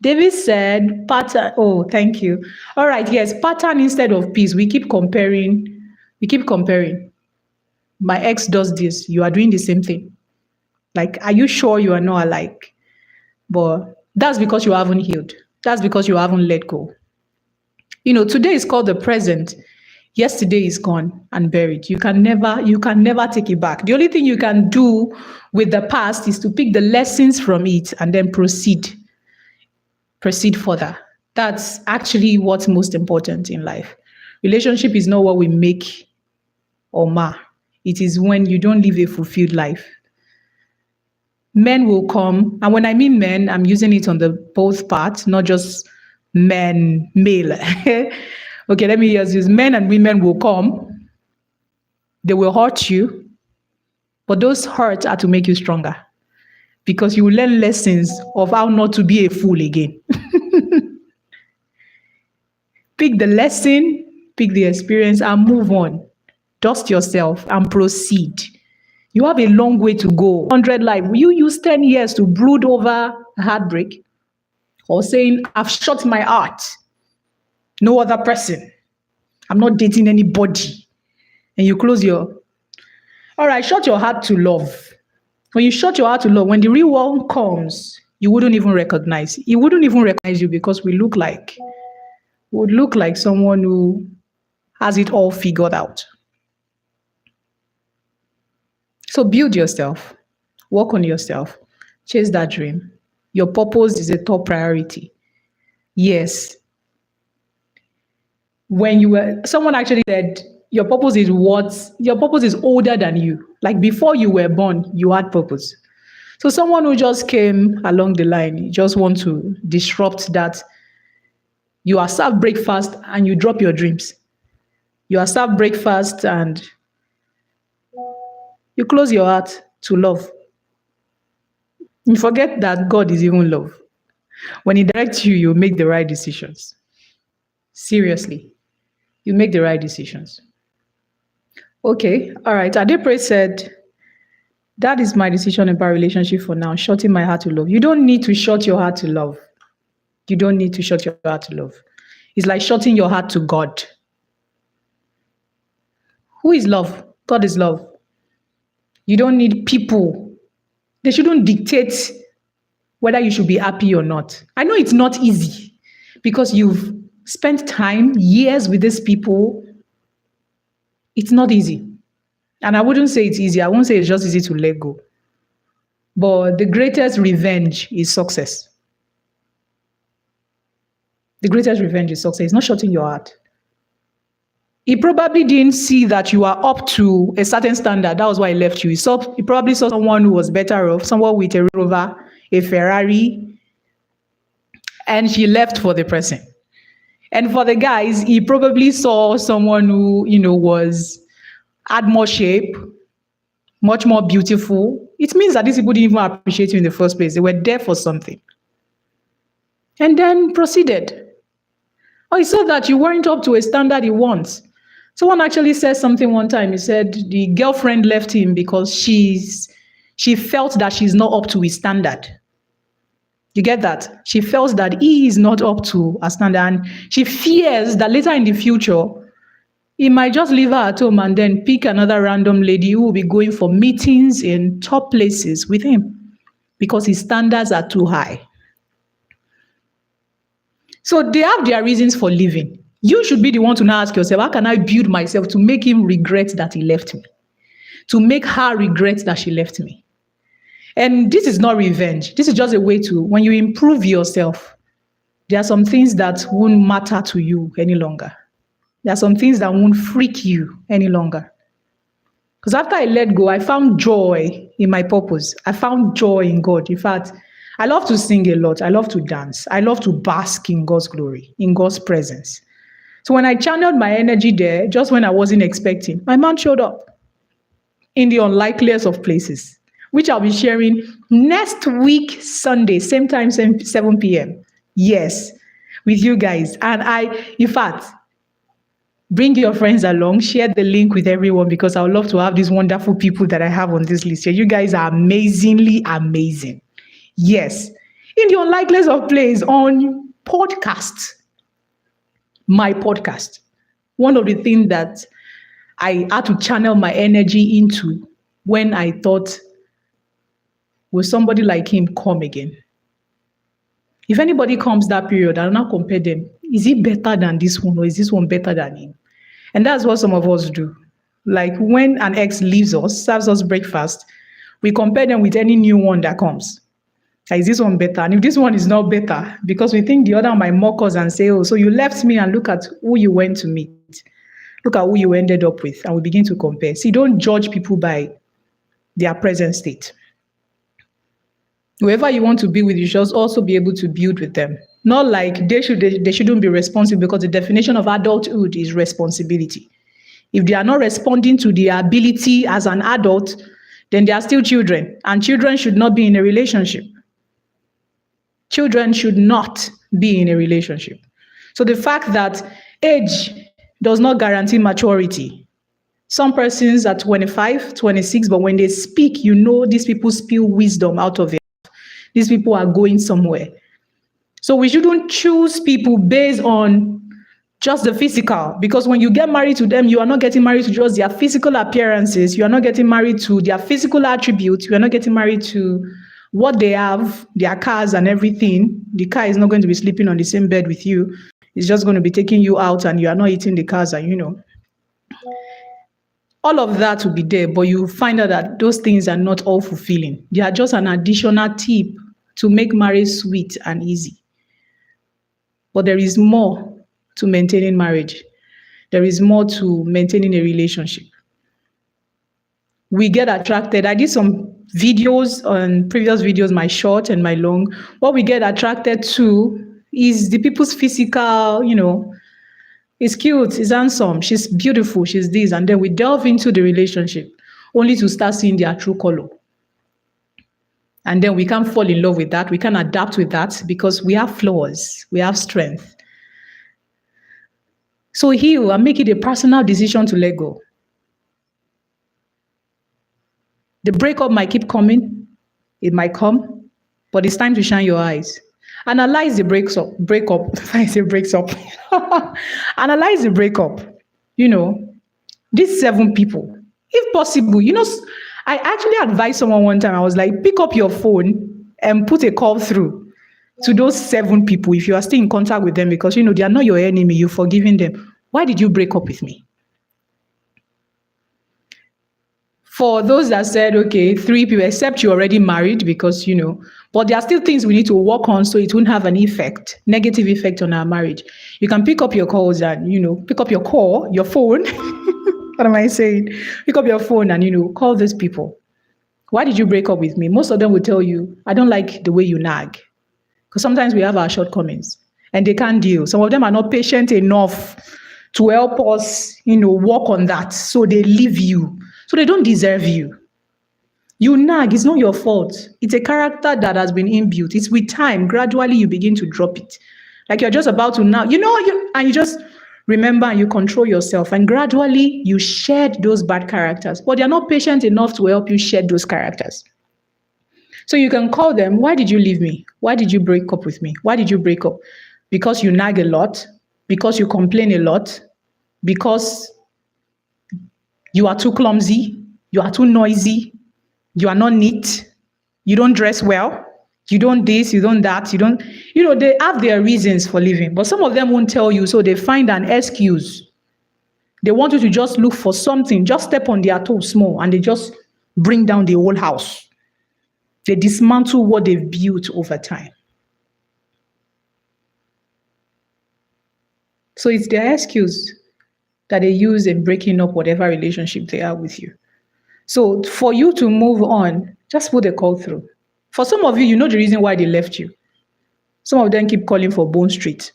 David said pattern. Oh, thank you. All right, yes, pattern instead of peace. We keep comparing. My ex does this. You are doing the same thing. Like, are you sure you are not alike? But that's because you haven't healed. That's because you haven't let go. Today is called the present. Yesterday is gone and buried. You can never take it back. The only thing you can do with the past is to pick the lessons from it and then proceed further. That's actually what's most important in life. Relationship is not what we make or mar. It is when you don't live a fulfilled life. Men will come, and when I mean men, I'm using it on the both parts, not just men, male. Okay, let me just use men and women will come. They will hurt you, but those hurts are to make you stronger. because you will learn lessons of how not to be a fool again. Pick the lesson, pick the experience, and move on. Dust yourself and proceed. You have a long way to go. 100 life. Will you use 10 years to brood over heartbreak? Or saying, I've shut my heart. No other person. I'm not dating anybody. And you close your... All right, shut your heart to love. When you shut your heart to love, when the real world comes, you wouldn't even recognize. He wouldn't even recognize you because we would look like someone who has it all figured out. So build yourself, work on yourself, chase that dream. Your purpose is a top priority. Yes. Someone actually said, your purpose is older than you. Like before you were born, you had purpose. So someone who just came along the line, you just want to disrupt that. You are served breakfast and you drop your dreams. You are served breakfast and you close your heart to love. You forget that God is even love. When He directs you, you make the right decisions. Seriously, you make the right decisions. Okay, all right. Adepre said, that is my decision about relationship for now, shutting my heart to love. You don't need to shut your heart to love. You don't need to shut your heart to love. It's like shutting your heart to God. Who is love? God is love. You don't need people. They shouldn't dictate whether you should be happy or not. I know it's not easy because you've spent time, years with these people. It's not easy. And I wouldn't say it's easy. I won't say it's just easy to let go. But the greatest revenge is success. The greatest revenge is success. It's not shutting your heart. He probably didn't see that you are up to a certain standard. That was why he left you. He probably saw someone who was better off, someone with a Rover, a Ferrari, and she left for the person. And for the guys, he probably saw someone who, had more shape, much more beautiful. It means that these people didn't even appreciate you in the first place. They were there for something. And then proceeded. Or he saw that you weren't up to a standard he wants. Someone actually said something one time. He said the girlfriend left him because she felt that she's not up to his standard. You get that? She felt that he is not up to a standard. And she fears that later in the future, he might just leave her at home and then pick another random lady who will be going for meetings in top places with him because his standards are too high. So they have their reasons for leaving. You should be the one to now ask yourself, how can I build myself to make him regret that he left me? To make her regret that she left me? And this is not revenge. This is just a way to, when you improve yourself, there are some things that won't matter to you any longer. There are some things that won't freak you any longer. Because after I let go, I found joy in my purpose. I found joy in God. In fact, I love to sing a lot. I love to dance. I love to bask in God's glory, in God's presence. So when I channeled my energy there, just when I wasn't expecting, my man showed up in the unlikeliest of places, which I'll be sharing next week, Sunday, same time, 7 p.m. Yes, with you guys. And in fact, bring your friends along, share the link with everyone because I would love to have these wonderful people that I have on this list here. You guys are amazingly amazing. Yes, in the unlikeliest of places on podcast, my podcast. One of the things that I had to channel my energy into when I thought, will somebody like him come again? If anybody comes that period, I'll now compare them. Is he better than this one or is this one better than him? And that's what some of us do. Like when an ex leaves us, serves us breakfast, we compare them with any new one that comes. Is this one better? And if this one is not better, because we think the other might mock us and say, oh, so you left me and look at who you went to meet. Look at who you ended up with. And we begin to compare. See, don't judge people by their present state. Whoever you want to be with, you should also be able to build with them. Not like they shouldn't be responsible because the definition of adulthood is responsibility. If they are not responding to their ability as an adult, then they are still children, and children should not be in a relationship. Children should not be in a relationship. So the fact that age does not guarantee maturity. Some persons are 25, 26, but when they speak, you know these people spill wisdom out of it. These people are going somewhere. So we shouldn't choose people based on just the physical, because when you get married to them, you are not getting married to just their physical appearances. You are not getting married to their physical attributes. You are not getting married to what they have, their cars and everything. The car is not going to be sleeping on the same bed with you. It's just going to be taking you out, and you are not eating the cars, and all of that will be there, but you find out that those things are not all fulfilling. They are just an additional tip to make marriage sweet and easy. But there is more to maintaining marriage. There is more to maintaining a relationship. We get attracted. I did some videos on previous videos, my short and my long. What we get attracted to is the people's physical, it's cute, it's handsome, she's beautiful, she's this. And then we delve into the relationship only to start seeing their true color. And then we can't fall in love with that. We can't adapt with that because we have flaws, we have strength. So heal and make it a personal decision to let go. The breakup might keep coming. It might come, but it's time to shine your eyes. Analyze the breakup. I say breaks up. Analyze the breakup. These 7 people, if possible, I actually advised someone one time. I was like, pick up your phone and put a call through to those 7 people if you are still in contact with them, because they are not your enemy. You're forgiving them. Why did you break up with me? For those that said, okay, 3 people, except you're already married, because, but there are still things we need to work on so it won't have an negative effect on our marriage. You can pick up your calls and, pick up your phone. What am I saying? Pick up your phone and, call these people. Why did you break up with me? Most of them will tell you, I don't like the way you nag. Because sometimes we have our shortcomings and they can't deal. Some of them are not patient enough to help us, work on that. So they leave you. So they don't deserve you. You nag, it's not your fault. It's a character that has been inbuilt. It's with time, gradually you begin to drop it. Like you're just about to nag, and you just remember and you control yourself. And gradually you shed those bad characters. But they're not patient enough to help you shed those characters. So you can call them, why did you leave me? Why did you break up with me? Why did you break up? Because you nag a lot, because you complain a lot, because you are too clumsy, you are too noisy, you are not neat, you don't dress well, you don't this, you don't that, they have their reasons for leaving, but some of them won't tell you, so they find an excuse. They want you to just look for something, just step on their toes small, and they just bring down the whole house. They dismantle what they've built over time. So it's their excuse that they use in breaking up whatever relationship they are with you. So for you to move on, just put a call through. For some of you, you know the reason why they left you. Some of them keep calling for Bone Street.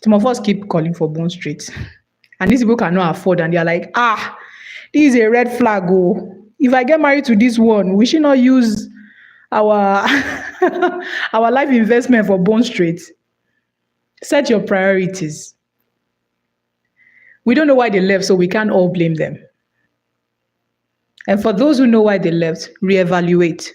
Some of us keep calling for Bone Street. And these people cannot afford, and they're like, this is a red flag. Oh, if I get married to this one, we should not use our, our life investment for Bone Street. Set your priorities. We don't know why they left, so we can't all blame them. And for those who know why they left, reevaluate,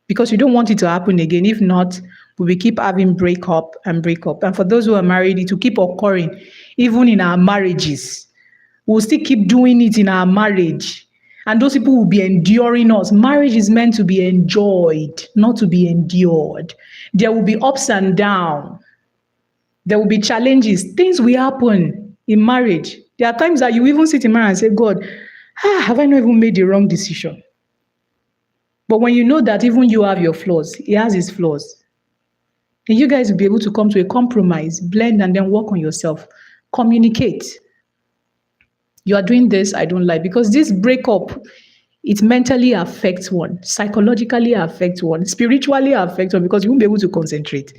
because you don't want it to happen again. If not, we will keep having breakup and breakup. And for those who are married, it will keep occurring, even in our marriages. We'll still keep doing it in our marriage. And those people will be enduring us. Marriage is meant to be enjoyed, not to be endured. There will be ups and downs. There will be challenges. Things will happen in marriage. There are times that you even sit in marriage and say, God, have I not even made the wrong decision? But when you know that even you have your flaws, he has his flaws, then you guys will be able to come to a compromise, blend, and then work on yourself. Communicate. You are doing this, I don't like. Because this breakup, it mentally affects one, psychologically affects one, spiritually affects one, because you won't be able to concentrate.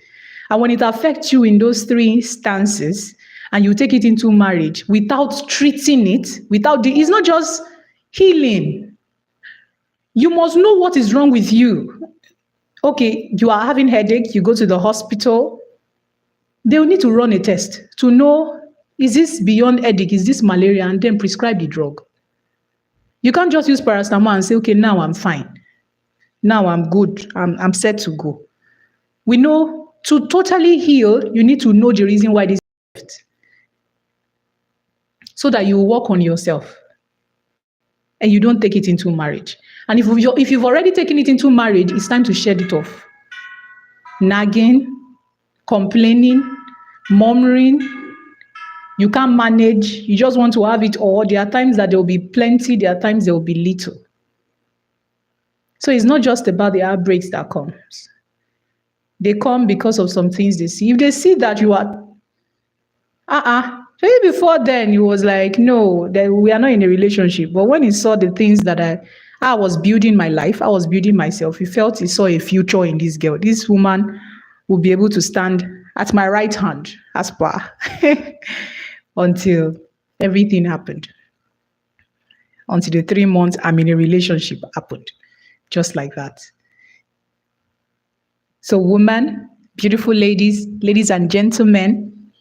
And when it affects you in those 3 stances, and you take it into marriage without treating it, it's not just healing. You must know what is wrong with you. Okay, you are having headache, you go to the hospital, they will need to run a test to know, is this beyond headache, is this malaria, and then prescribe the drug. You can't just use paracetamol and say, okay, now I'm fine. Now I'm good. I'm set to go. We know to totally heal, you need to know the reason why this left so that you work on yourself and you don't take it into marriage. And if you've already taken it into marriage, it's time to shed it off. Nagging, complaining, murmuring, you can't manage, you just want to have it all. There are times that there will be plenty, there are times there will be little. So it's not just about the outbreaks that comes. They come because of some things they see. If they see that you are, maybe before then he was like, no, that we are not in a relationship. But when he saw the things that I was building my life, I was building myself, he felt he saw a future in this girl. This woman will be able to stand at my right hand as per until everything happened. Until the 3 months I'm in a relationship happened. Just like that. So women, beautiful ladies, ladies and gentlemen,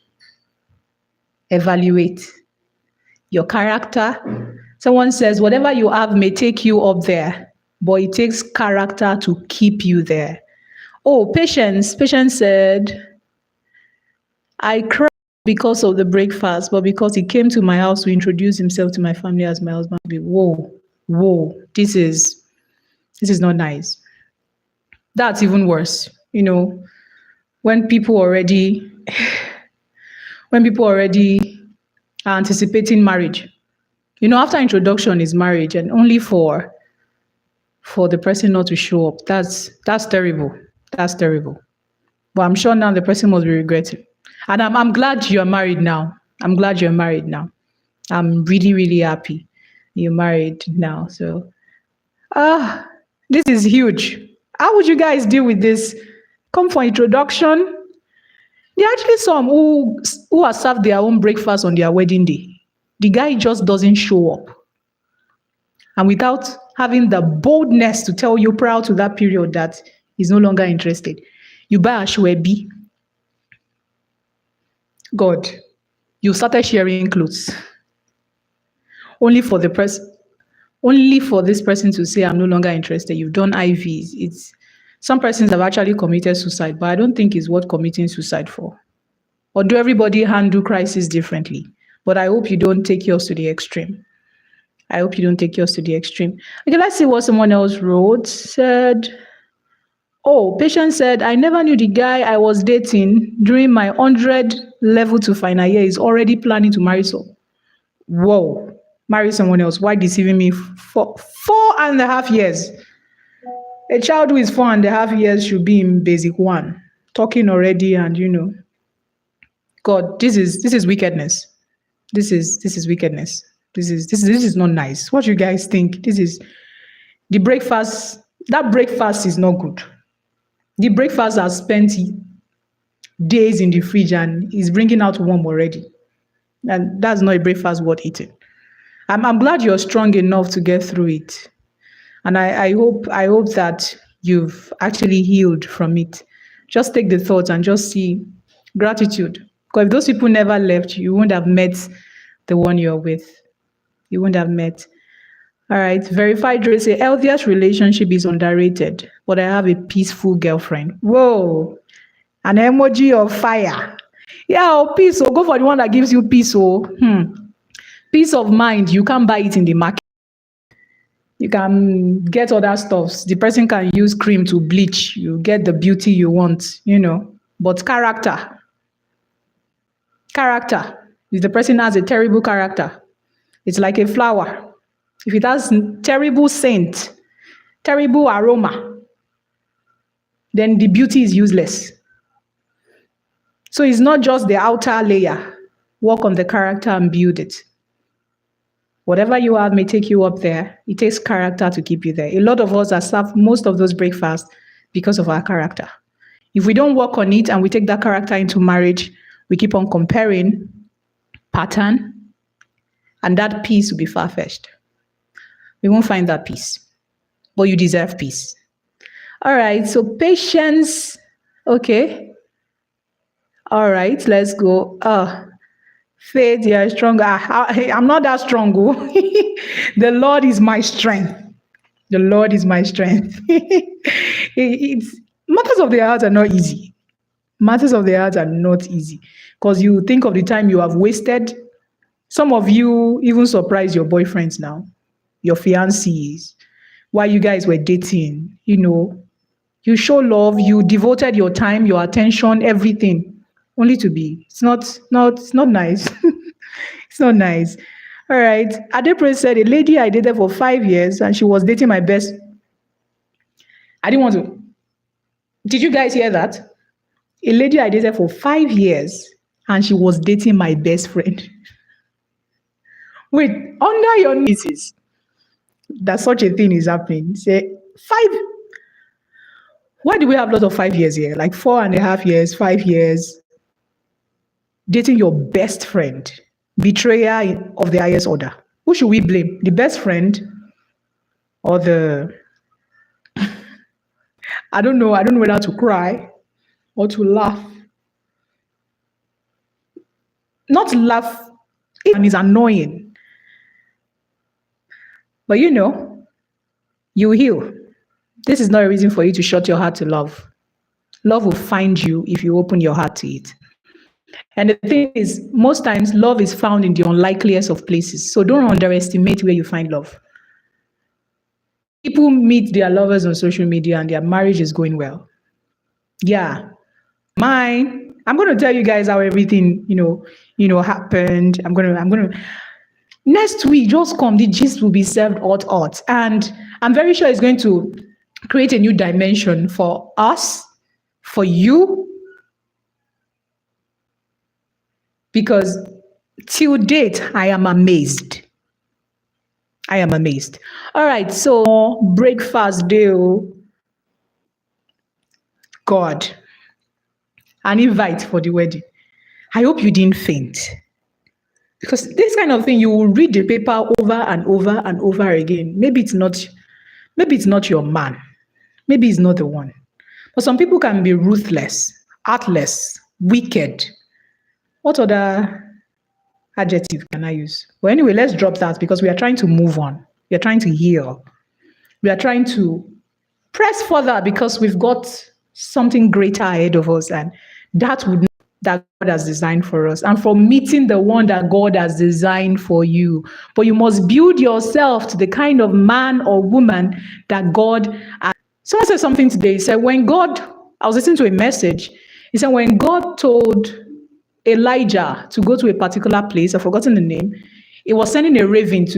evaluate your character. Someone says, whatever you have may take you up there, but it takes character to keep you there. Oh, Patience. Patience said, I cried because of the breakfast, but because he came to my house to introduce himself to my family as my husband. Whoa, this is not nice. That's even worse. When people already are anticipating marriage. After introduction is marriage, and only for the person not to show up. That's terrible. That's terrible. But I'm sure now the person must be regretting. And I'm glad you're married now. I'm glad you're married now. I'm really, really happy you're married now. So, this is huge. How would you guys deal with this? Come for introduction. There are actually some who have served their own breakfast on their wedding day. The guy just doesn't show up. And without having the boldness to tell you prior to that period that he's no longer interested, you buy a shwebi. God, you started sharing clothes. Only for this person to say, I'm no longer interested. You've done IVs. Some persons have actually committed suicide, but I don't think it's worth committing suicide for. Or do everybody handle crisis differently? But I hope you don't take yours to the extreme. Okay, let's see what someone else wrote. Patient said, I never knew the guy I was dating during my 100 level to final year is already planning to marry someone. Whoa, marry someone else. Why deceiving me for 4.5 years? A child who is 4.5 years should be in basic 1, talking already, and God, this is wickedness. This is wickedness. This is not nice. What do you guys think? This is the breakfast. That breakfast is not good. The breakfast has spent days in the fridge and is bringing out warm already. And that's not a breakfast worth eating. I'm glad you're strong enough to get through it. And I hope that you've actually healed from it. Just take the thoughts and just see gratitude. Because if those people never left, you wouldn't have met the one you're with. You wouldn't have met. All right. Verified Dre say, healthiest relationship is underrated, but I have a peaceful girlfriend. Whoa. An emoji of fire. Yeah, peace. So go for the one that gives you peace. Peace of mind. You can't buy it in the market. You can get other stuffs. The person can use cream to bleach. You get the beauty you want, But character. If the person has a terrible character, it's like a flower. If it has terrible scent, terrible aroma, then the beauty is useless. So it's not just the outer layer. Work on the character and build it. Whatever you have may take you up there. It takes character to keep you there. A lot of us have served most of those breakfasts because of our character. If we don't work on it and we take that character into marriage, we keep on comparing pattern, and that peace will be far-fetched. We won't find that peace. but you deserve peace. All right, so patience. Okay. All right, let's go. Faith, you're strong. I'm not that strong. Oh. The Lord is my strength. The Lord is my strength. It's matters of the heart are not easy. Matters of the heart are not easy because you think of the time you have wasted. Some of you even surprise your boyfriends now, your fiancés, while you guys were dating. You show love, you devoted your time, your attention, everything, only to be. It's not nice. It's not nice. All right. Adepre said a lady I dated for 5 years and she was dating my best. I didn't want to. Did you guys hear that? A lady I dated for 5 years and she was dating my best friend. Wait, under your nieces, that such a thing is happening. Say five. Why do we have lots of 5 years here? Like 4.5 years, 5 years, dating your best friend, betrayer of the highest order. Who should we blame? The best friend or the I don't know. I don't know whether to cry or to laugh. Not to laugh, and it's annoying. But you heal. This is not a reason for you to shut your heart to love. Love will find you if you open your heart to it. And the thing is, most times love is found in the unlikeliest of places. So don't underestimate where you find love. People meet their lovers on social media and their marriage is going well. Yeah. Mine, I'm going to tell you guys how everything, happened. I'm going to next week, just come, the gist will be served hot. And I'm very sure it's going to create a new dimension for us, for you, because till date, I am amazed. I am amazed. All right, so breakfast deal. God, an invite for the wedding. I hope you didn't faint. Because this kind of thing, you will read the paper over and over and over again. Maybe it's not your man. Maybe it's not the one. But some people can be ruthless, heartless, wicked. What other adjective can I use? Well, anyway, let's drop that because we are trying to move on. We are trying to heal. We are trying to press further because we've got something greater ahead of us, and that God has designed for us, and from meeting the one that God has designed for you. But you must build yourself to the kind of man or woman that God has. Someone said something today. He said, I was listening to a message. He said, when God told Elijah to go to a particular place, I've forgotten the name, he was sending a raven to